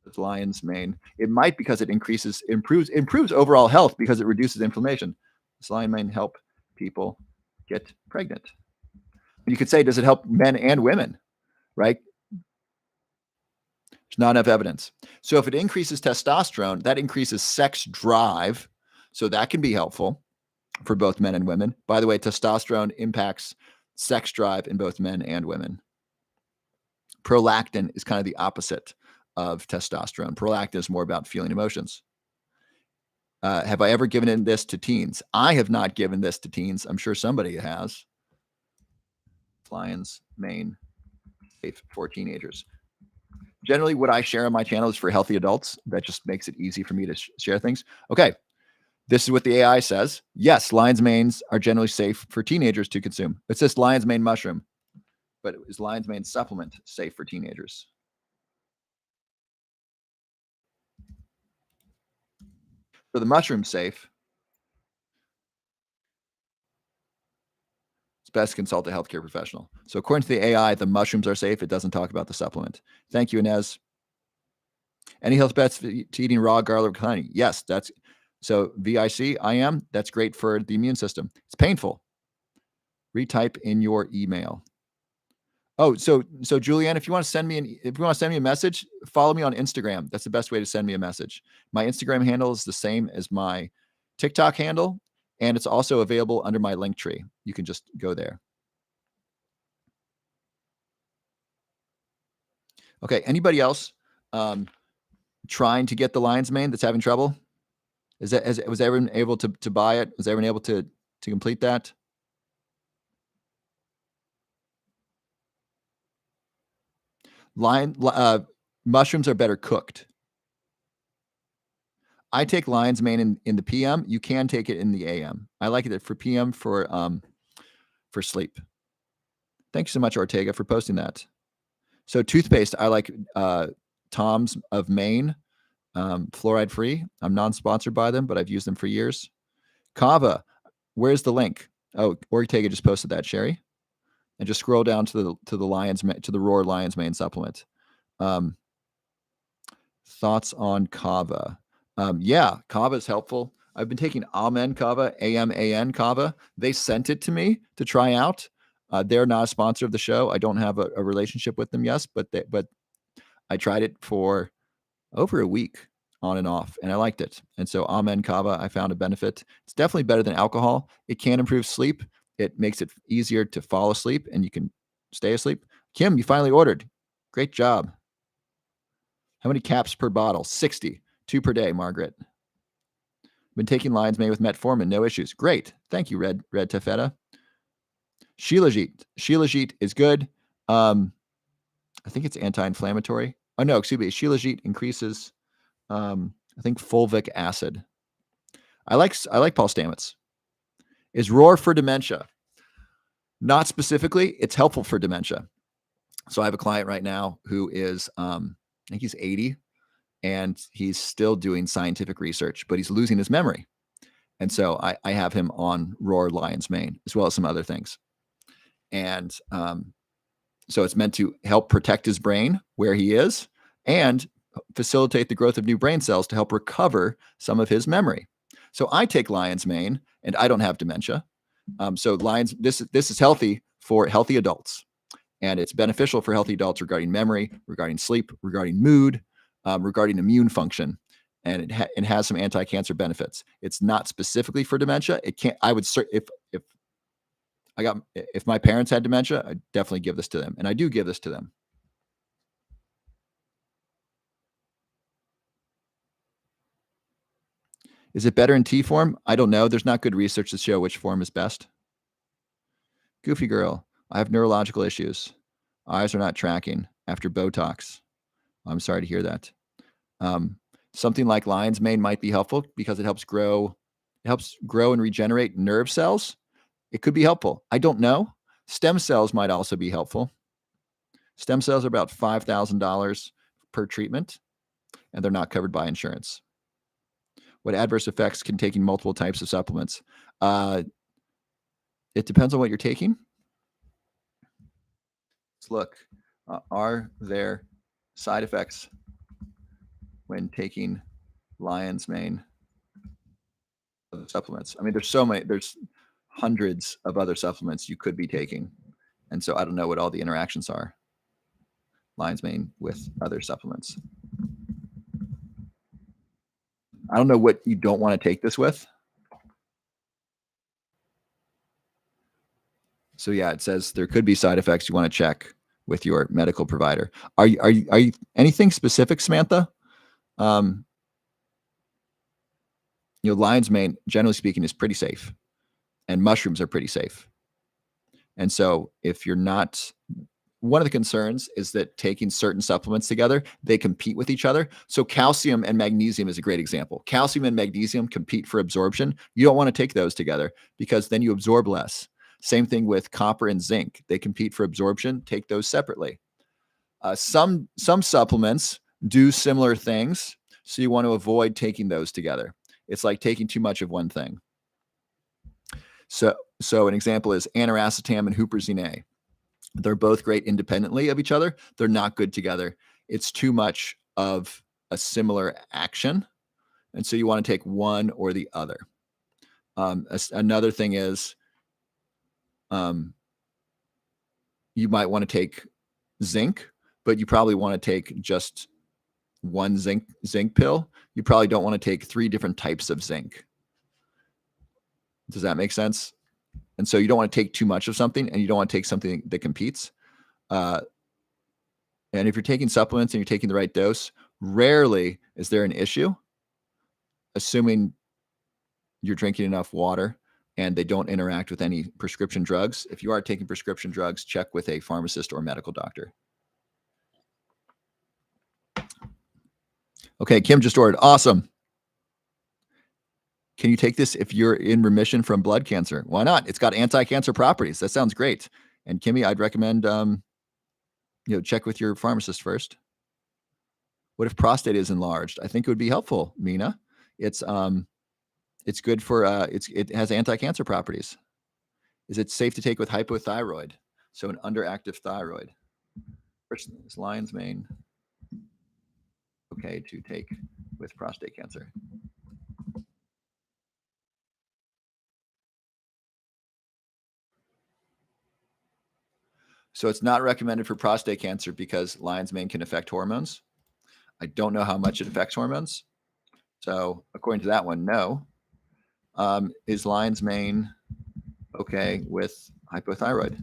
It's lion's mane. It might because it improves overall health because it reduces inflammation. Does lion's mane help people get pregnant? You could say, does it help men and women? Right? There's not enough evidence. So if it increases testosterone, that increases sex drive. So that can be helpful for both men and women. By the way, testosterone impacts sex drive in both men and women. Prolactin is kind of the opposite of testosterone. Prolactin is more about feeling emotions. Have I ever given this to teens? I have not given this to teens. I'm sure somebody has. Lion's mane safe for teenagers. Generally, what I share on my channel is for healthy adults. That just makes it easy for me to share things. Okay, this is what the AI says. Yes, lion's manes are generally safe for teenagers to consume. It says lion's mane mushroom, but is lion's mane supplement safe for teenagers? So the mushroom's safe. It's best to consult a healthcare professional. So according to the AI, the mushrooms are safe. It doesn't talk about the supplement. Thank you, Inez. Any health bets to eating raw garlic with honey? Yes, that's so VIC, I am. That's great for the immune system. It's painful. Retype in your email. Oh, so Julianne, if you want to send me a message, follow me on Instagram. That's the best way to send me a message. My Instagram handle is the same as my TikTok handle, and it's also available under my link tree. You can just go there. Okay, anybody else trying to get the lion's mane that's having trouble? Was everyone able to buy it? Was everyone able to complete that? Mushrooms are better cooked. I take lion's mane in the PM. You can take it in the AM. I like it for PM for sleep. Thank you so much, Ortega, for posting that. So toothpaste, I like Tom's of Maine, fluoride free. I'm non-sponsored by them, but I've used them for years. Kava, where's the link? Oh, Ortega just posted that, Sherry. And just scroll down to the Roar Lion's Mane supplement. Thoughts on Kava? Yeah, Kava is helpful. I've been taking Amen Kava, AMAN Kava. They sent it to me to try out. They're not a sponsor of the show. I don't have a relationship with them, yes, but I tried it for over a week on and off, and I liked it. And so Amen Kava, I found a benefit. It's definitely better than alcohol. It can improve sleep. It makes it easier to fall asleep, and you can stay asleep. Kim, you finally ordered. Great job. How many caps per bottle? 60. 2 per day, Margaret. Been taking lion's mane with metformin. No issues. Great. Thank you, Red Tafeta. Shilajit is good. I think it's anti-inflammatory. Oh, no, excuse me. Shilajit increases, I think, fulvic acid. I like Paul Stamets. Is Roar for dementia? Not specifically. It's helpful for dementia. So I have a client right now who is, I think he's 80, and he's still doing scientific research, but he's losing his memory. And so I have him on Roar Lion's Mane, as well as some other things. And so it's meant to help protect his brain where he is and facilitate the growth of new brain cells to help recover some of his memory. So I take lion's mane, and I don't have dementia. So this is healthy for healthy adults, and it's beneficial for healthy adults regarding memory, regarding sleep, regarding mood, regarding immune function, and it has some anti-cancer benefits. It's not specifically for dementia. It can't. I would if my parents had dementia, I'd definitely give this to them, and I do give this to them. Is it better in tea form? I don't know. There's not good research to show which form is best. Goofy girl, I have neurological issues. Eyes are not tracking after Botox. I'm sorry to hear that. Something like lion's mane might be helpful because it helps grow and regenerate nerve cells. It could be helpful. I don't know. Stem cells might also be helpful. Stem cells are about $5,000 per treatment, and they're not covered by insurance. What adverse effects can taking multiple types of supplements? It depends on what you're taking. Let's look. Are there side effects when taking lion's mane supplements? I mean, there's hundreds of other supplements you could be taking. And so I don't know what all the interactions are. Lion's mane with other supplements. I don't know what you don't want to take this with. So yeah, it says there could be side effects you want to check with your medical provider. Are you anything specific, Samantha? Lion's mane, generally speaking, is pretty safe, and mushrooms are pretty safe. And so if you're not, one of the concerns is that taking certain supplements together, they compete with each other. So calcium and magnesium is a great example. Calcium and magnesium compete for absorption. You don't want to take those together because then you absorb less. Same thing with copper and zinc. They compete for absorption. Take those separately. Some supplements do similar things, so you want to avoid taking those together. It's like taking too much of one thing. So an example is aniracetam and huperzine A. They're both great independently of each other. They're not good together. It's too much of a similar action, and so you want to take one or the other. Another thing is, you might want to take zinc, but you probably want to take just one zinc pill. You probably don't want to take 3 different types of zinc. Does that make sense? And so you don't want to take too much of something, and you don't want to take something that competes. And if you're taking supplements and you're taking the right dose, rarely is there an issue, assuming you're drinking enough water and they don't interact with any prescription drugs. If you are taking prescription drugs, check with a pharmacist or medical doctor. Okay, Kim just ordered. Awesome. Can you take this if you're in remission from blood cancer? Why not? It's got anti-cancer properties. That sounds great. And Kimmy, I'd recommend check with your pharmacist first. What if prostate is enlarged? I think it would be helpful, Mina. It's good for it has anti-cancer properties. Is it safe to take with hypothyroid? So an underactive thyroid. Is lion's mane okay to take with prostate cancer? So it's not recommended for prostate cancer because lion's mane can affect hormones. I don't know how much it affects hormones. So according to that one, no. Is lion's mane okay with hypothyroid?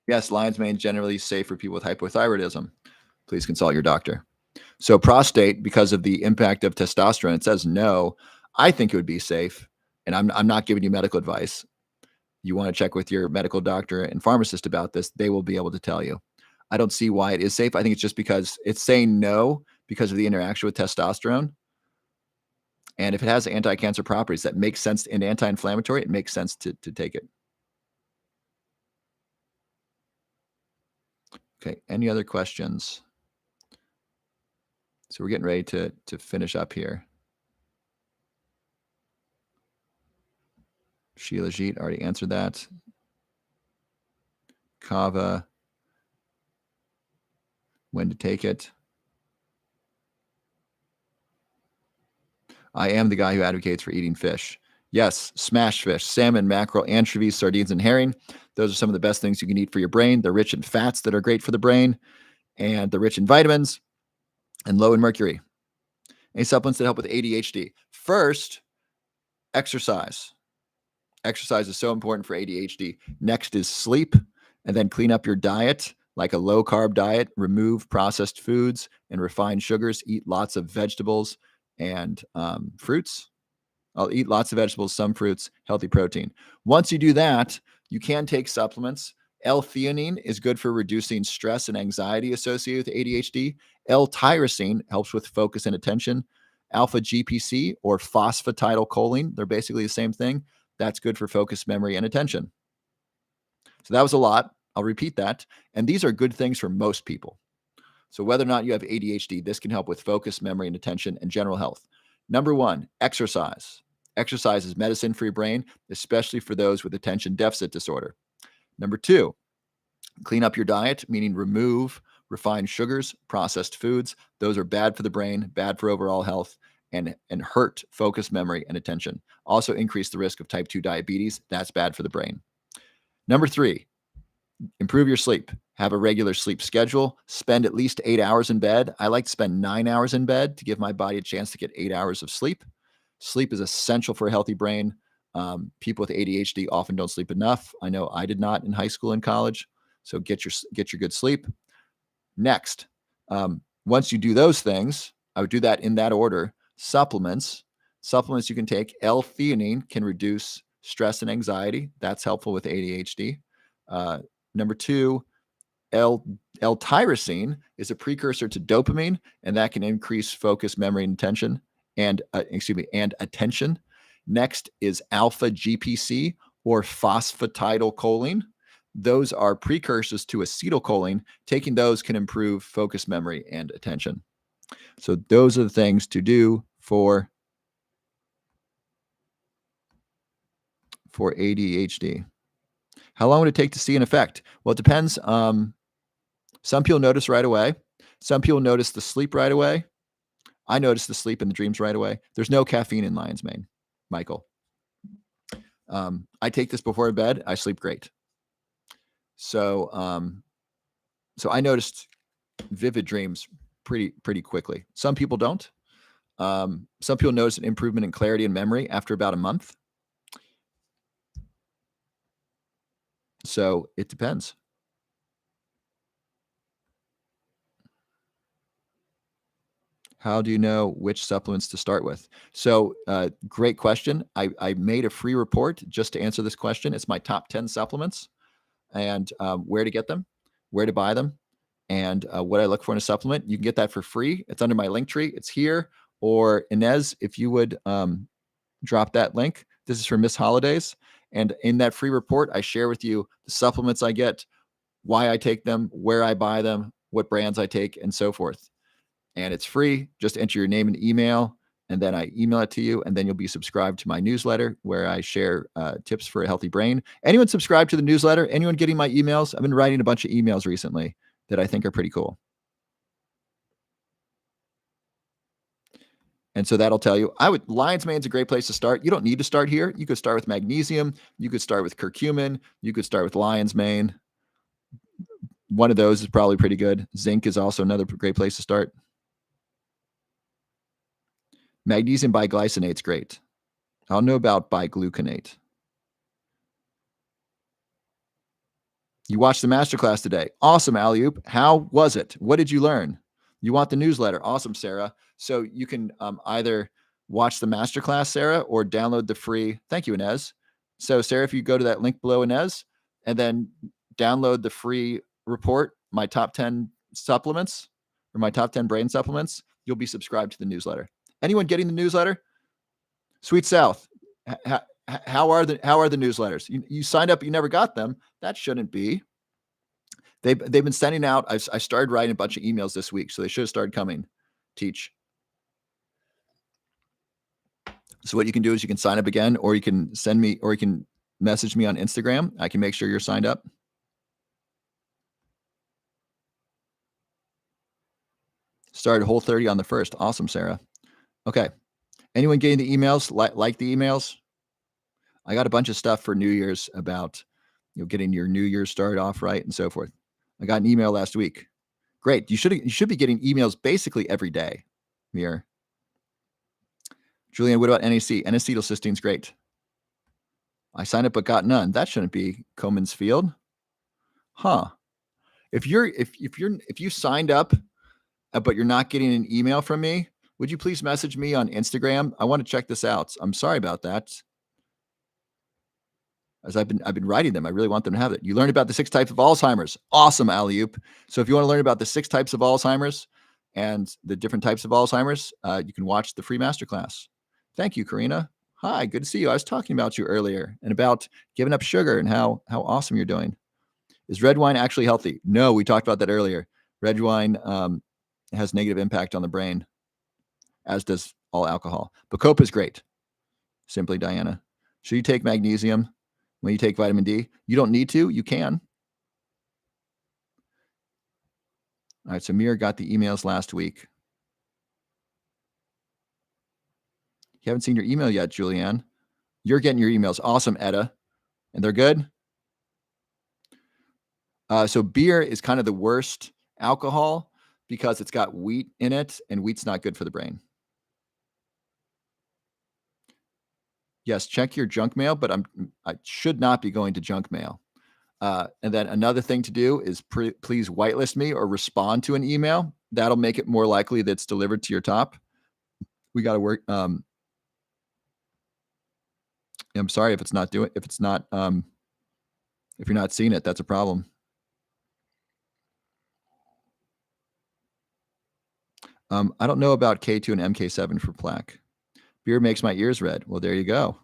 Yes, lion's mane is generally safe for people with hypothyroidism. Please consult your doctor. So prostate, because of the impact of testosterone, it says no. I think it would be safe, and I'm not giving you medical advice. You want to check with your medical doctor and pharmacist about this. They will be able to tell you. I don't see why it is safe. I think it's just because it's saying no because of the interaction with testosterone. And if it has anti-cancer properties that make sense and anti-inflammatory, it makes sense to take it. Okay, any other questions? So we're getting ready to finish up here. Sheila Jeet already answered that. Kava, when to take it. I am the guy who advocates for eating fish. Yes, smashed fish, salmon, mackerel, anchovies, sardines, and herring. Those are some of the best things you can eat for your brain. They're rich in fats that are great for the brain, and they're rich in vitamins and low in mercury. Any supplements that help with ADHD? First, exercise. Exercise is so important for ADHD. Next is sleep, and then clean up your diet, like a low-carb diet. Remove processed foods and refined sugars. Eat lots of vegetables and fruits. I'll eat lots of vegetables, some fruits, healthy protein. Once you do that, you can take supplements. L-theanine is good for reducing stress and anxiety associated with ADHD. L-tyrosine helps with focus and attention. Alpha GPC or phosphatidylcholine, they're basically the same thing. That's good for focus, memory, and attention. So that was a lot. I'll repeat that. And these are good things for most people. So whether or not you have ADHD, this can help with focus, memory, and attention and general health. Number one, exercise. Exercise is medicine for your brain, especially for those with attention deficit disorder. Number two, clean up your diet, meaning remove refined sugars, processed foods. Those are bad for the brain, bad for overall health, and hurt focus, memory, and attention. Also increase the risk of type 2 diabetes. That's bad for the brain. Number three, improve your sleep. Have a regular sleep schedule. Spend at least 8 hours in bed. I like to spend 9 hours in bed to give my body a chance to get 8 hours of sleep. Sleep is essential for a healthy brain. People with ADHD often don't sleep enough. I know I did not in high school and college. So get your good sleep. Next, once you do those things, I would do that in that order. Supplements you can take. L-theanine can reduce stress and anxiety. That's helpful with ADHD. Number two, L-tyrosine is a precursor to dopamine, and that can increase focus, memory, and attention. And attention. Next is alpha GPC or phosphatidylcholine. Those are precursors to acetylcholine. Taking those can improve focus, memory, and attention. So those are the things to do for ADHD. How long would it take to see an effect? Well, it depends. Some people notice right away. Some people notice the sleep right away. I notice the sleep and the dreams right away. There's no caffeine in lion's mane, Michael. I take this before bed. I sleep great. So I noticed vivid dreams pretty quickly. Some people don't. Some people notice an improvement in clarity and memory after about a month. So it depends. How do you know which supplements to start with? So great question. I made a free report just to answer this question. It's my top 10 supplements and where to get them, where to buy them. and what I look for in a supplement. You can get that for free. It's under my link tree. It's here. Or Inez, if you would drop that link. This is for Miss Holidays. And in that free report, I share with you the supplements I get, why I take them, where I buy them, what brands I take, and so forth. And it's free. Just enter your name and email, and then I email it to you, and then you'll be subscribed to my newsletter where I share tips for a healthy brain. Anyone subscribe to the newsletter? Anyone getting my emails? I've been writing a bunch of emails recently that I think are pretty cool. And so that'll tell you. Lion's Mane's a great place to start. You don't need to start here. You could start with magnesium. You could start with curcumin. You could start with Lion's Mane. One of those is probably pretty good. Zinc is also another great place to start. Magnesium biglycinate's great. I don't know about bigluconate. You watched the masterclass today. Awesome, Alley-oop. How was it? What did you learn? You want the newsletter. Awesome, Sarah. So you can either watch the masterclass, Sarah, or download the free. Thank you, Inez. So, Sarah, if you go to that link below, Inez, and then download the free report, my top 10 supplements or my top 10 brain supplements, you'll be subscribed to the newsletter. Anyone getting the newsletter? Sweet South. How are the newsletters? You signed up, you never got them. That shouldn't be. They've been sending out. I started writing a bunch of emails this week, so they should have started coming. Teach. So what you can do is you can sign up again, or you can send me, or you can message me on Instagram. I can make sure you're signed up. Started Whole30 on the 1st. Awesome, Sarah. Okay. Anyone getting the emails? Like the emails? I got a bunch of stuff for New Year's about getting your New Year's started off right and so forth. I got an email last week. Great. You should be getting emails basically every day. Mir. Julian, what about NAC? N-acetylcysteine's great. I signed up but got none. That shouldn't be Coleman's Field. Huh. If you signed up but you're not getting an email from me, would you please message me on Instagram? I want to check this out. I'm sorry about that. As I've been writing them, I really want them to have it. You learned about the 6 types of Alzheimer's. Awesome, Alley-oop. So if you want to learn about the 6 types of Alzheimer's and the different types of Alzheimer's, you can watch the free masterclass. Thank you, Karina. Hi, good to see you. I was talking about you earlier and about giving up sugar and how awesome you're doing. Is red wine actually healthy? No, we talked about that earlier. Red wine has negative impact on the brain, as does all alcohol. Bacopa is great. Simply Diana. Should you take magnesium when you take vitamin D? You don't need to. You can. All right, so Mir got the emails last week. You haven't seen your email yet, Julianne. You're getting your emails. Awesome, Etta. And they're good? So beer is kind of the worst alcohol because it's got wheat in it, and wheat's not good for the brain. Yes, check your junk mail, but I should not be going to junk mail. And then another thing to do is please whitelist me or respond to an email. That'll make it more likely that it's delivered to your top. We got to work. I'm sorry if you're not seeing it, that's a problem. I don't know about K2 and MK7 for plaque. Beer makes my ears red. Well, there you go.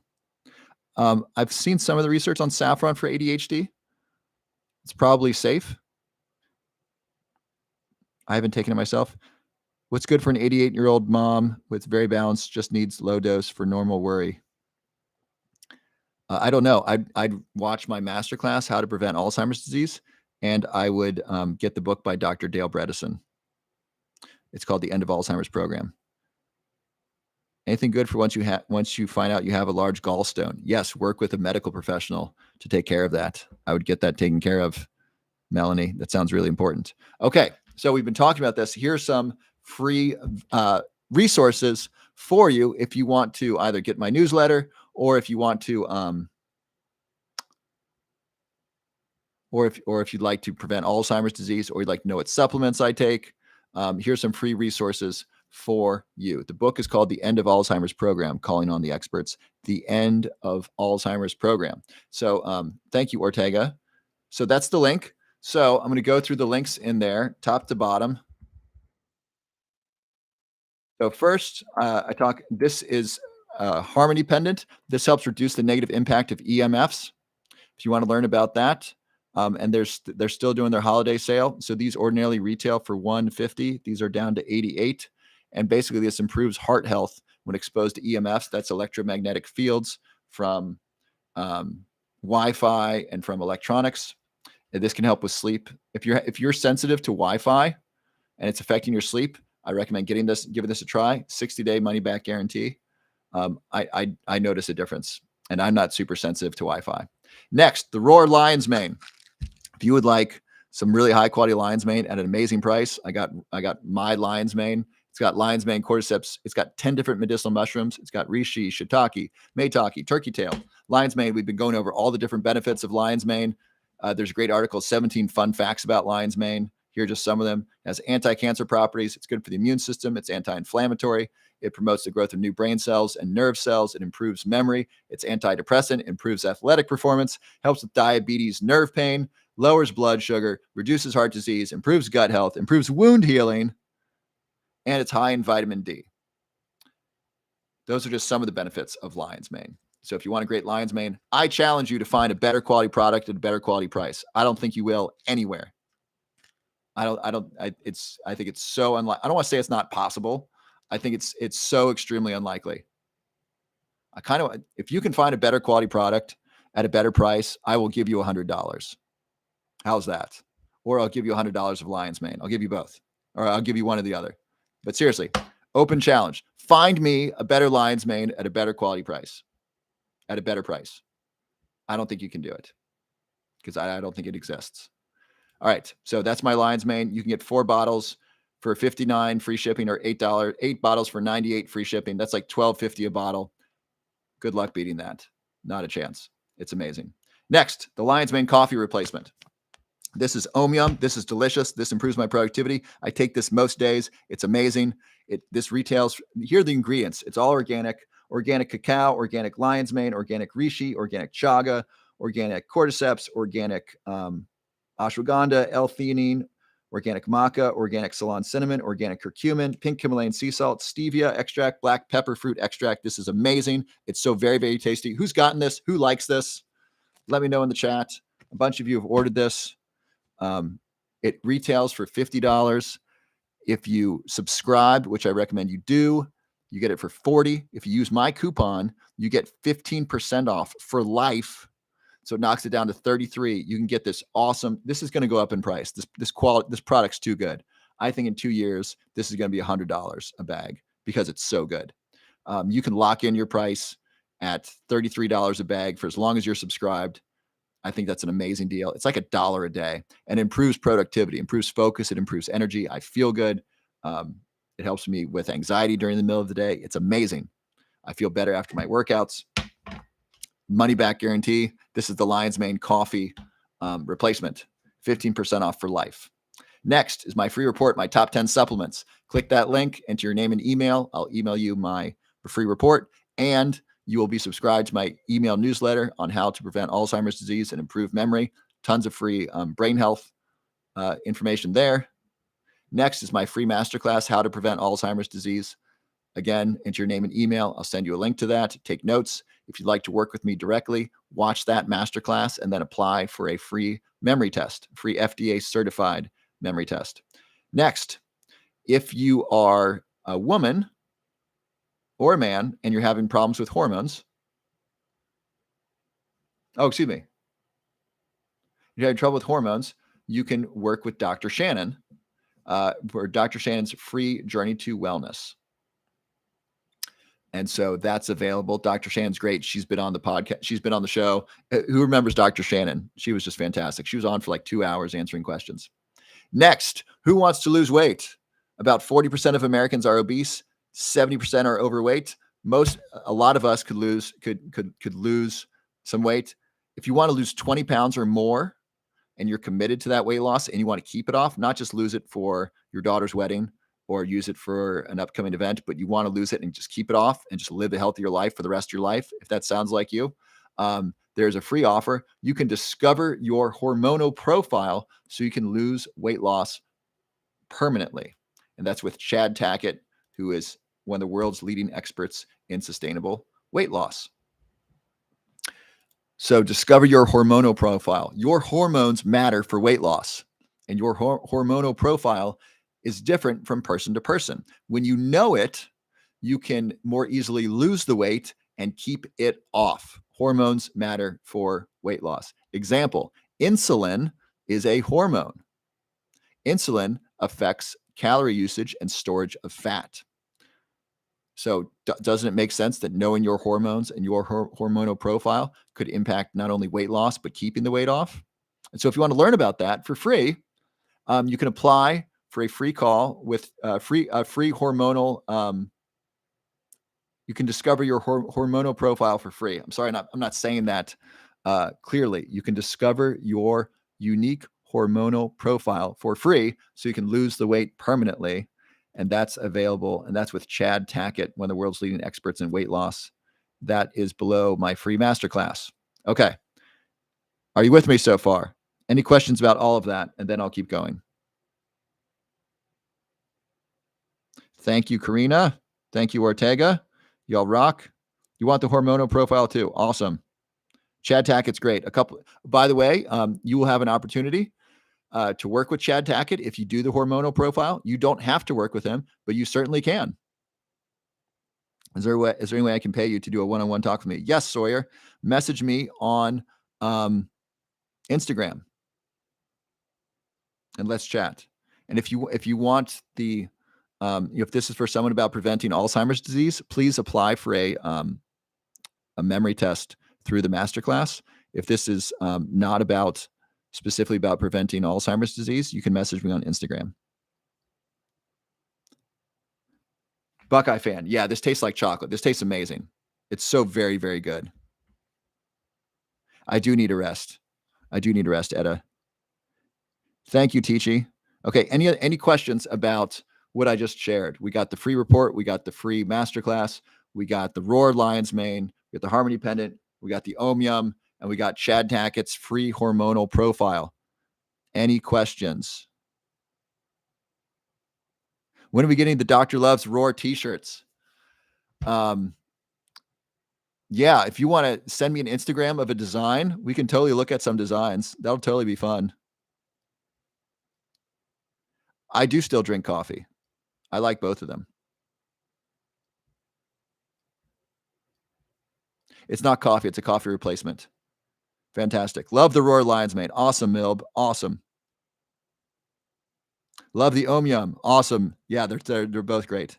I've seen some of the research on saffron for ADHD. It's probably safe. I haven't taken it myself. What's good for an 88-year-old mom with very balanced, just needs low dose for normal worry? I don't know. I'd watch my masterclass, How to Prevent Alzheimer's Disease, and I would get the book by Dr. Dale Bredesen. It's called The End of Alzheimer's Program. Anything good for once you find out you have a large gallstone? Yes, work with a medical professional to take care of that. I would get that taken care of, Melanie. That sounds really important. Okay, so we've been talking about this. Here's some free resources for you if you want to either get my newsletter or if you want to or if you'd like to prevent Alzheimer's disease or you'd like to know what supplements I take. Here's some free resources for you. The book is called The End of Alzheimer's Program, Calling on the Experts. The End of Alzheimer's Program. So thank you, Ortega. So that's the link. So I'm going to go through the links in there, top to bottom. So first, this is harmony pendant. This helps reduce the negative impact of EMFs. If you want to learn about that, and they're still doing their holiday sale. So these ordinarily retail for $150. These are down to $88. And basically this improves heart health when exposed to EMFs. That's electromagnetic fields from Wi-Fi and from electronics. And this can help with sleep. If you're sensitive to Wi-Fi and it's affecting your sleep, I recommend giving this a try. 60-day money back guarantee. I notice a difference, and I'm not super sensitive to Wi-Fi. Next, the Roar Lion's Mane. If you would like some really high quality lion's mane at an amazing price, I got my lion's mane. It's got lion's mane, cordyceps. It's got 10 different medicinal mushrooms. It's got reishi, shiitake, maitake, turkey tail, lion's mane. We've been going over all the different benefits of lion's mane. There's a great article, 17 fun facts about lion's mane. Here are just some of them. It has anti-cancer properties. It's good for the immune system. It's anti-inflammatory. It promotes the growth of new brain cells and nerve cells. It improves memory. It's antidepressant, improves athletic performance, helps with diabetes, nerve pain, lowers blood sugar, reduces heart disease, improves gut health, improves wound healing, and it's high in vitamin D. Those are just some of the benefits of lion's mane. So if you want a great lion's mane, I challenge you to find a better quality product at a better quality price. I don't think you will anywhere. I think it's so unlikely. I don't want to say it's not possible. I think it's so extremely unlikely. If you can find a better quality product at a better price, I will give you $100. How's that? Or I'll give you $100 of lion's mane. I'll give you both, or I'll give you one or the other. But seriously, open challenge. Find me a better lion's mane at a better quality price, at a better price. I don't think you can do it because I don't think it exists. All right. So that's my lion's mane. You can get 4 bottles for $59 free shipping, or $8, 8 bottles for $98 free shipping. That's like $12.50 a bottle. Good luck beating that. Not a chance. It's amazing. Next, the lion's mane coffee replacement. This is Omium. This is delicious. This improves my productivity. I take this most days. It's amazing. This retails. Here are the ingredients. It's all organic. Organic cacao, organic lion's mane, organic reishi, organic chaga, organic cordyceps, organic ashwagandha, L-theanine, organic maca, organic Ceylon cinnamon, organic curcumin, pink Himalayan sea salt, stevia extract, black pepper fruit extract. This is amazing. It's so very, very tasty. Who's gotten this? Who likes this? Let me know in the chat. A bunch of you have ordered this. It retails for $50. If you subscribe, which I recommend you do, you get it for $40. If you use my coupon, you get 15% off for life. So it knocks it down to $33. You can get this awesome. This is going to go up in price. This product's too good. I think in 2 years, this is going to be $100 a bag because it's so good. You can lock in your price at $33 a bag for as long as you're subscribed. I think that's an amazing deal. It's like $1 a day, and improves productivity, improves focus. It improves energy. I feel good. It helps me with anxiety during the middle of the day. It's amazing. I feel better after my workouts. Money back guarantee. This is the lion's mane coffee replacement. 15% off for life. Next is my free report, my top 10 supplements. Click that link, enter your name and email. I'll email you my free report, and you will be subscribed to my email newsletter on how to prevent Alzheimer's disease and improve memory. Tons of free brain health information there. Next is my free masterclass, How to Prevent Alzheimer's Disease. Again, enter your name and email. I'll send you a link to that. Take notes. If you'd like to work with me directly, watch that masterclass and then apply for a free memory test, free FDA certified memory test. Next, if you are a woman or a man and you're having problems with hormones, you're having trouble with hormones, you can work with Dr. Shannon for Dr. Shannon's free journey to wellness. And so that's available. Dr. Shannon's great. She's been on the podcast. She's been on the show. Who remembers Dr. Shannon? She was just fantastic. She was on for like 2 hours answering questions. Next, who wants to lose weight? About 40% of Americans are obese. 70% are overweight. A lot of us could lose some weight. If you want to lose 20 pounds or more, and you're committed to that weight loss and you want to keep it off, not just lose it for your daughter's wedding or use it for an upcoming event, but you want to lose it and just keep it off and just live a healthier life for the rest of your life. If that sounds like you, there's a free offer. You can discover your hormonal profile so you can lose weight loss permanently. And that's with Chad Tackett, who is one of the world's leading experts in sustainable weight loss. So discover your hormonal profile. Your hormones matter for weight loss, and your hormonal profile is different from person to person. When you know it, you can more easily lose the weight and keep it off. Hormones matter for weight loss. Example, insulin is a hormone. Insulin affects calorie usage and storage of fat. So doesn't it make sense that knowing your hormones and your hormonal profile could impact not only weight loss, but keeping the weight off? And so if you want to learn about that for free, you can apply for a free call with free hormonal. You can discover your hormonal profile for free. I'm sorry, I'm not saying that clearly. You can discover your unique hormonal profile for free so you can lose the weight permanently. And that's available. And that's with Chad Tackett, one of the world's leading experts in weight loss. That is below my free masterclass. Okay. Are you with me so far? Any questions about all of that? And then I'll keep going. Thank you, Karina. Thank you, Ortega. Y'all rock. You want the hormonal profile too? Awesome. Chad Tackett's great. By the way, you will have an opportunity to work with Chad Tackett. If you do the hormonal profile, you don't have to work with him, but you certainly can. Is there any way I can pay you to do a one-on-one talk with me? Yes, Sawyer. Message me on Instagram and let's chat. And if you want the if this is for someone about preventing Alzheimer's disease, please apply for a memory test through the masterclass. If this is not specifically about preventing Alzheimer's disease, you can message me on Instagram. Buckeye fan. Yeah, this tastes like chocolate. This tastes amazing. It's so very, very good. I do need a rest. Etta. Thank you, Teachy. Okay, any questions about what I just shared? We got the free report. We got the free masterclass. We got the Roar Lion's Mane. We got the Harmony Pendant. We got the Omyum. And we got Chad Tackett's free hormonal profile. Any questions? When are we getting the Dr. Love's Roar t-shirts? Yeah, if you want to send me an Instagram of a design, we can totally look at some designs. That'll totally be fun. I do still drink coffee. I like both of them. It's not coffee. It's a coffee replacement. Fantastic. Love the Roar Lion's Mane. Awesome, Milb. Awesome. Love the Omyum. Awesome. Yeah, they're both great.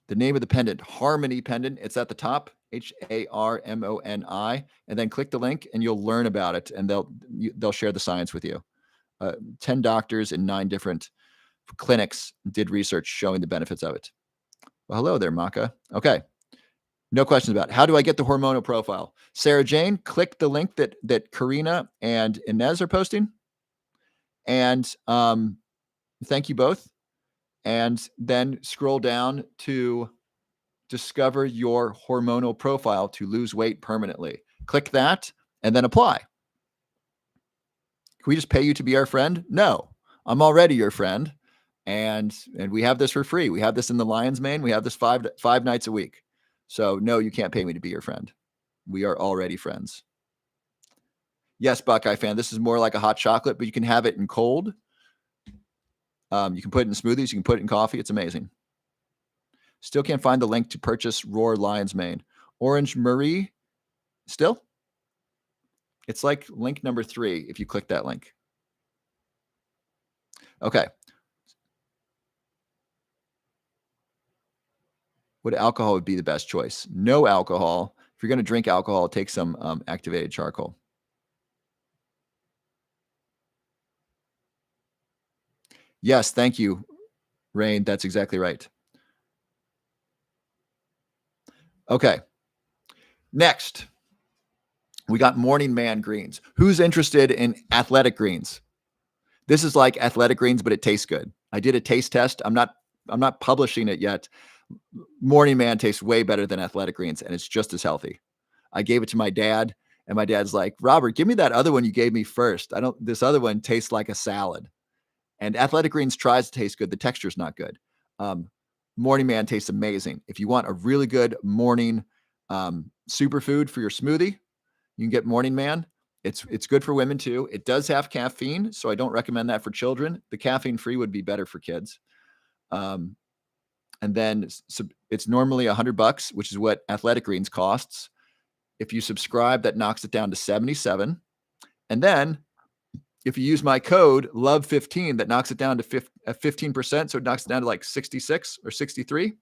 The name of the pendant, Harmony Pendant. It's at the top, HARMONI, and then click the link and you'll learn about it, and they'll share the science with you. 10 doctors in 9 different clinics did research showing the benefits of it. Well, hello there, Maka. Okay. No questions about it. How do I get the hormonal profile? Sarah Jane, click the link that Karina and Inez are posting. And thank you both. And then scroll down to discover your hormonal profile to lose weight permanently. Click that and then apply. Can we just pay you to be our friend? No, I'm already your friend. And we have this for free. We have this in the Lion's Mane. We have this five nights a week. So no, you can't pay me to be your friend. We are already friends. Yes, Buckeye fan, this is more like a hot chocolate, but you can have it in cold. You can put it in smoothies. You can put it in coffee. It's amazing. Still can't find the link to purchase Roar Lion's Mane. Orange Marie, still? It's like link number 3 if you click that link. Okay. What alcohol would be the best choice? No alcohol. If you're going to drink alcohol, take some activated charcoal. Yes, thank you, Rain. That's exactly right. Okay. Next, we got Morning Man greens. Who's interested in athletic greens? This is like athletic greens, but it tastes good. I did a taste test. I'm not I'm not publishing it yet. Morning Man tastes way better than Athletic Greens, and it's just as healthy. I gave it to my dad, and my dad's like, Robert, give me that other one you gave me first. This other one tastes like a salad. And Athletic Greens tries to taste good. The texture's not good. Morning Man tastes amazing. If you want a really good morning superfood for your smoothie, you can get Morning Man. It's good for women too. It does have caffeine, so I don't recommend that for children. The caffeine free would be better for kids. And then it's normally $100, which is what Athletic Greens costs. If you subscribe, that knocks it down to $77. And then if you use my code LOVE15, that knocks it down to 15%. So it knocks it down to like 66 or 63.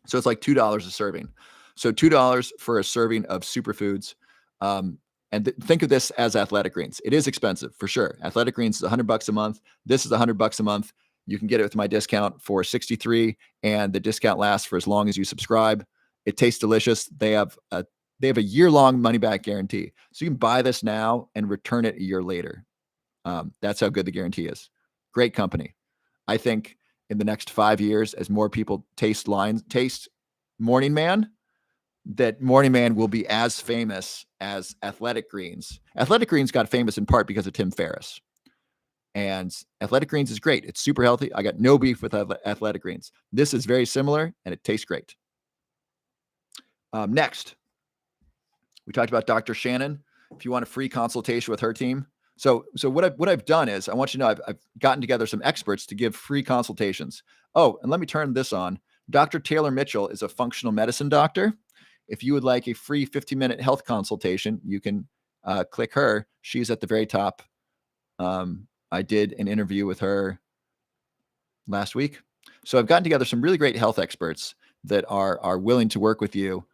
So it's like $2 a serving. So $2 for a serving of superfoods. And think of this as Athletic Greens. It is expensive for sure. Athletic Greens is $100 a month. This is $100 a month. You can get it with my discount for 63, and the discount lasts for as long as you subscribe. It tastes delicious. They have a year-long money-back guarantee. So you can buy this now and return it a year later. That's how good the guarantee is. Great company. I think in the next 5 years, as more people taste Morning Man, that Morning Man will be as famous as Athletic Greens. Athletic Greens got famous in part because of Tim Ferriss. And Athletic Greens is great. It's super healthy. I got no beef with Athletic Greens. This is very similar, and it tastes great. Next, we talked about Dr. Shannon. If you want a free consultation with her team. So what I've done is I want you to know I've gotten together some experts to give free consultations. Oh, and let me turn this on. Dr. Taylor Mitchell is a functional medicine doctor. If you would like a free 15-minute health consultation, you can click her. She's at the very top. I did an interview with her last week. So I've gotten together some really great health experts that are willing to work with you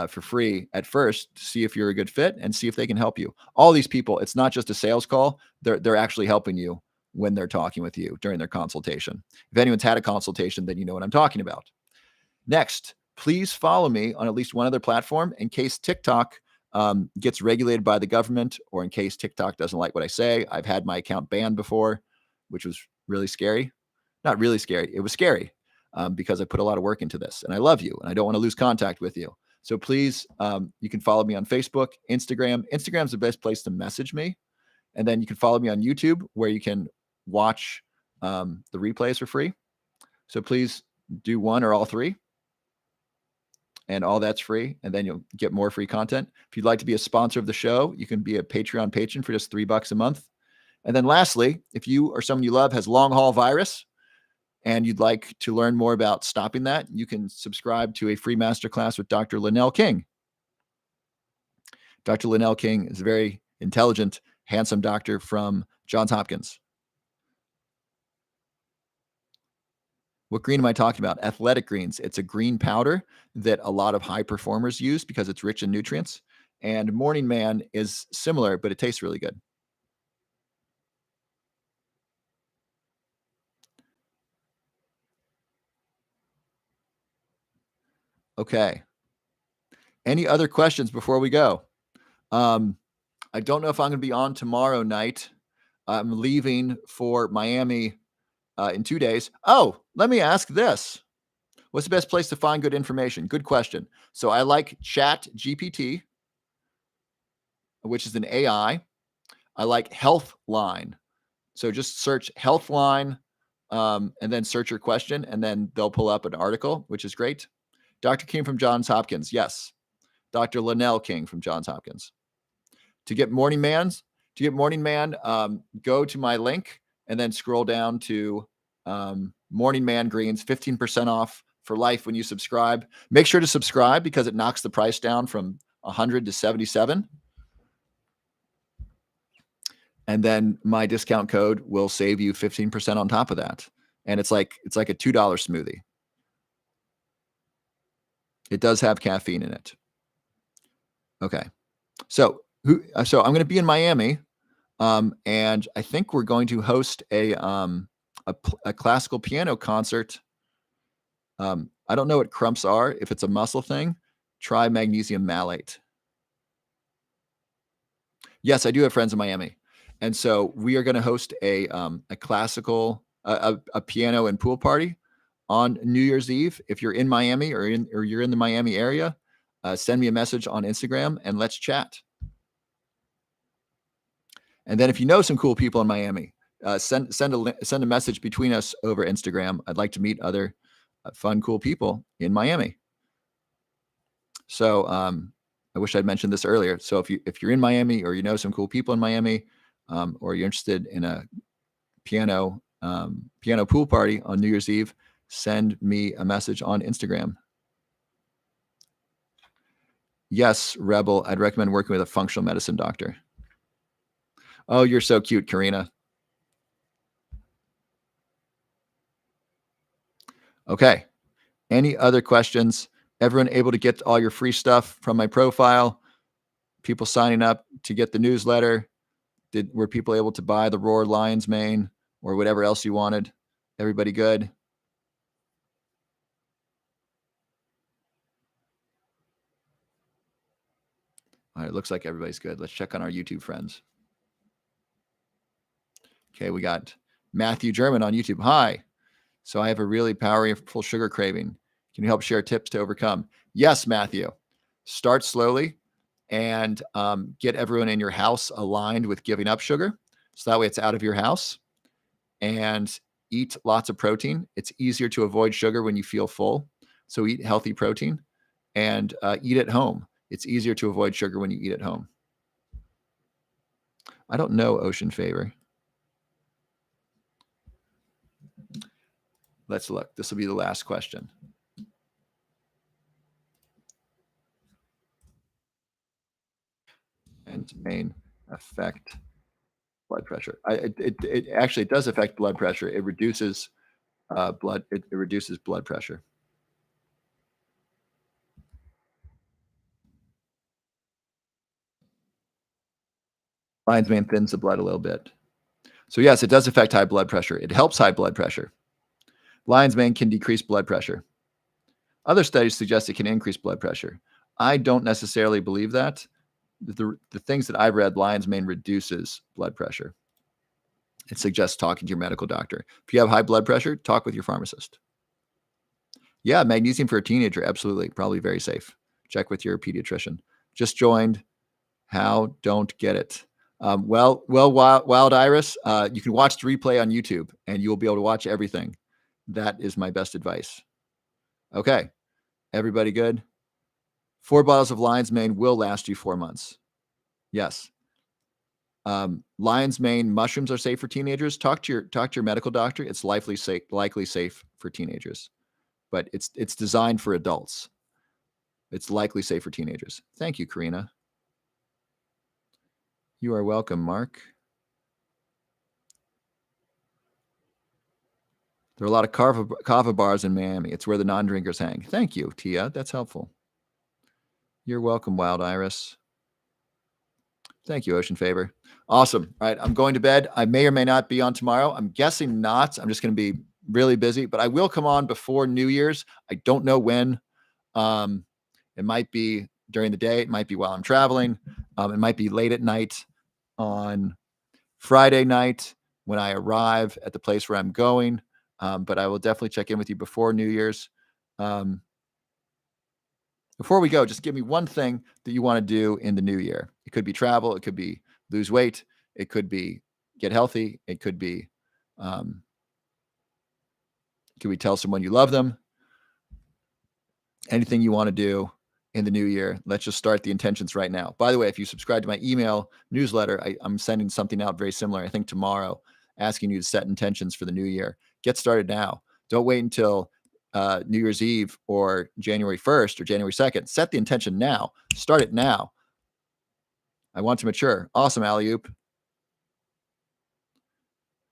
for free at first to see if you're a good fit and see if they can help you. All these people, it's not just a sales call. They're actually helping you when they're talking with you during their consultation. If anyone's had a consultation, then you know what I'm talking about. Next, please follow me on at least one other platform in case TikTok gets regulated by the government, or in case TikTok doesn't like what I say. I've had my account banned before, which was really scary. Not really scary. It was scary because I put a lot of work into this, and I love you, and I don't want to lose contact with you. So please, you can follow me on Facebook, Instagram. Instagram's the best place to message me. And then you can follow me on YouTube, where you can watch the replays for free. So please do one or all three. And all that's free. And then you'll get more free content. If you'd like to be a sponsor of the show, you can be a Patreon patron for just $3 a month. And then lastly, if you or someone you love has long haul virus and you'd like to learn more about stopping that, you can subscribe to a free masterclass with Dr. Linnell King. Dr. Linnell King is a very intelligent, handsome doctor from Johns Hopkins. What green am I talking about? Athletic Greens. It's a green powder that a lot of high performers use because it's rich in nutrients. And Morning Man is similar, but it tastes really good. Okay. Any other questions before we go? I don't know if I'm going to be on tomorrow night. I'm leaving for Miami in 2 days. Oh, let me ask this. What's the best place to find good information? Good question. So I like ChatGPT, which is an AI. I like Healthline. So just search Healthline and then search your question, and then they'll pull up an article, which is great. Dr. King from Johns Hopkins. Yes. Dr. Linnell King from Johns Hopkins. To get Morning Man, go to my link and then scroll down to Morning Man Greens, 15% off for life when you subscribe. Make sure to subscribe because it knocks the price down from 100 to 77. And then my discount code will save you 15% on top of that. And it's like a $2 smoothie. It does have caffeine in it. Okay. So I'm going to be in Miami, and I think we're going to host a classical piano concert. I don't know what crumps are. If it's a muscle thing, try magnesium malate. Yes, I do have friends in Miami, and so we are going to host a classical a piano and pool party on New Year's Eve. If you're in Miami or you're in the Miami area, send me a message on Instagram and let's chat. And then if you know some cool people in Miami, send a message between us over Instagram. I'd like to meet other fun, cool people in Miami. So I wish I'd mentioned this earlier. So if you're in Miami or you know some cool people in Miami, or you're interested in a piano pool party on New Year's Eve, send me a message on Instagram. Yes, Rebel, I'd recommend working with a functional medicine doctor. Oh, you're so cute, Karina. Okay. Any other questions? Everyone able to get all your free stuff from my profile? People signing up to get the newsletter? Were people able to buy the Roar Lion's Mane or whatever else you wanted? Everybody good? All right, it looks like everybody's good. Let's check on our YouTube friends. Okay, we got Matthew German on YouTube. Hi. So I have a really powerful sugar craving. Can you help share tips to overcome? Yes, Matthew. Start slowly and get everyone in your house aligned with giving up sugar. So that way it's out of your house. And eat lots of protein. It's easier to avoid sugar when you feel full. So eat healthy protein and eat at home. It's easier to avoid sugar when you eat at home. I don't know Ocean Favor. Let's look. This will be the last question. And main affect blood pressure. It actually does affect blood pressure. It reduces blood. It reduces blood pressure. Lion's mane thins the blood a little bit. So yes, it does affect high blood pressure. It helps high blood pressure. Lion's mane can decrease blood pressure. Other studies suggest it can increase blood pressure. I don't necessarily believe that. The things that I've read, lion's mane reduces blood pressure. It suggests talking to your medical doctor. If you have high blood pressure, talk with your pharmacist. Yeah, magnesium for a teenager, absolutely, probably very safe. Check with your pediatrician. Just joined. How? Don't get it. Wild Iris, you can watch the replay on YouTube and you'll be able to watch everything. That is my best advice. Okay, everybody good? 4 bottles of lion's mane will last you 4 months. Yes. Lion's mane mushrooms are safe for teenagers. Talk to your medical doctor. It's likely safe for teenagers, but it's designed for adults. It's likely safe for teenagers. Thank you, Karina. You are welcome, Mark. There are a lot of kava bars in Miami. It's where the non-drinkers hang. Thank you, Tia. That's helpful. You're welcome, Wild Iris. Thank you, Ocean Favor. Awesome. All right, I'm going to bed. I may or may not be on tomorrow. I'm guessing not. I'm just going to be really busy, but I will come on before New Year's. I don't know when. It might be during the day. It might be while I'm traveling. It might be late at night on Friday night when I arrive at the place where I'm going. But I will definitely check in with you before New Year's. Before we go, just give me one thing that you want to do in the new year. It could be travel. It could be lose weight. It could be get healthy. It could be, tell someone you love them? Anything you want to do in the new year. Let's just start the intentions right now. By the way, if you subscribe to my email newsletter, I'm sending something out very similar, I think tomorrow, asking you to set intentions for the new year. Get started now. Don't wait until New Year's Eve or January 1st or January 2nd. Set the intention now. Start it now. I want to mature. Awesome, Alley-oop.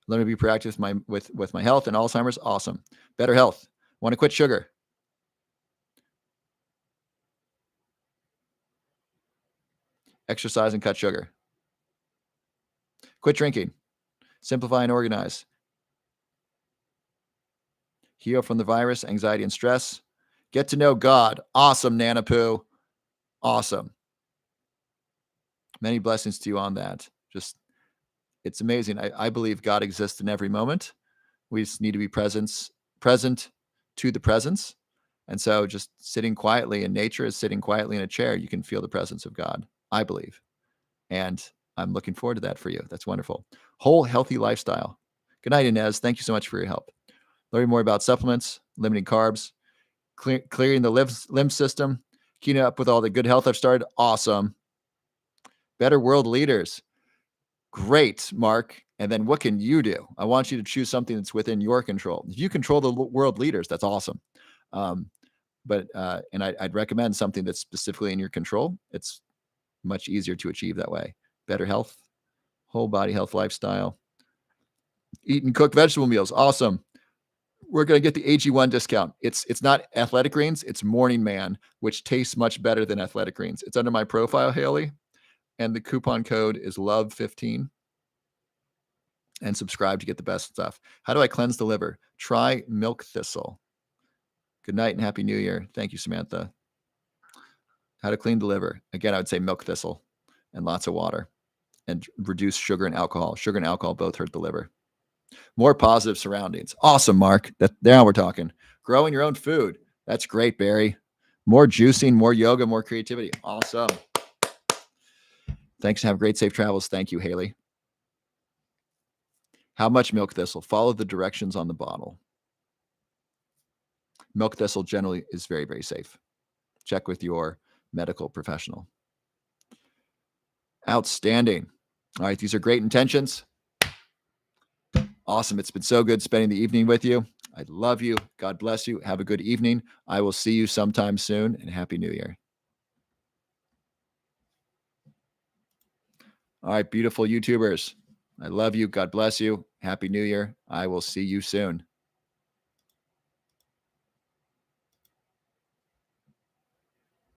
Learn to be proactive with my health and Alzheimer's. Awesome. Better health. Want to quit sugar. Exercise and cut sugar. Quit drinking. Simplify and organize. Heal from the virus, anxiety, and stress. Get to know God. Awesome, Nana Poo. Awesome. Many blessings to you on that. Just, it's amazing. I believe God exists in every moment. We just need to be present to the presence. And so just sitting quietly in nature is sitting quietly in a chair. You can feel the presence of God, I believe. And I'm looking forward to that for you. That's wonderful. Whole healthy lifestyle. Good night, Inez. Thank you so much for your help. Learning more about supplements, limiting carbs, clearing the lymph system, keeping up with all the good health I've started. Awesome. Better world leaders. Great, Mark. And then what can you do? I want you to choose something that's within your control. If you control the world leaders, that's awesome. And I'd recommend something that's specifically in your control. It's much easier to achieve that way. Better health, whole body health lifestyle, eat and cook vegetable meals. Awesome. We're going to get the AG1 discount. It's not Athletic Greens, it's Morning Man, which tastes much better than Athletic Greens. It's under my profile, Haley, and the coupon code is LOVE15. And subscribe to get the best stuff. How do I cleanse the liver? Try milk thistle. Good night and happy new year. Thank you, Samantha. How to clean the liver. Again, I would say milk thistle and lots of water and reduce sugar and alcohol. Sugar and alcohol both hurt the liver. More positive surroundings. Awesome, Mark. Now we're talking. Growing your own food. That's great, Barry. More juicing, more yoga, more creativity. Awesome. Thanks and have great safe travels. Thank you, Haley. How much milk thistle? Follow the directions on the bottle. Milk thistle generally is very, very safe. Check with your medical professional. Outstanding. All right, these are great intentions. Awesome. It's been so good spending the evening with you. I love you. God bless you. Have a good evening. I will see you sometime soon, and Happy New Year. All right, beautiful YouTubers. I love you. God bless you. Happy New Year. I will see you soon.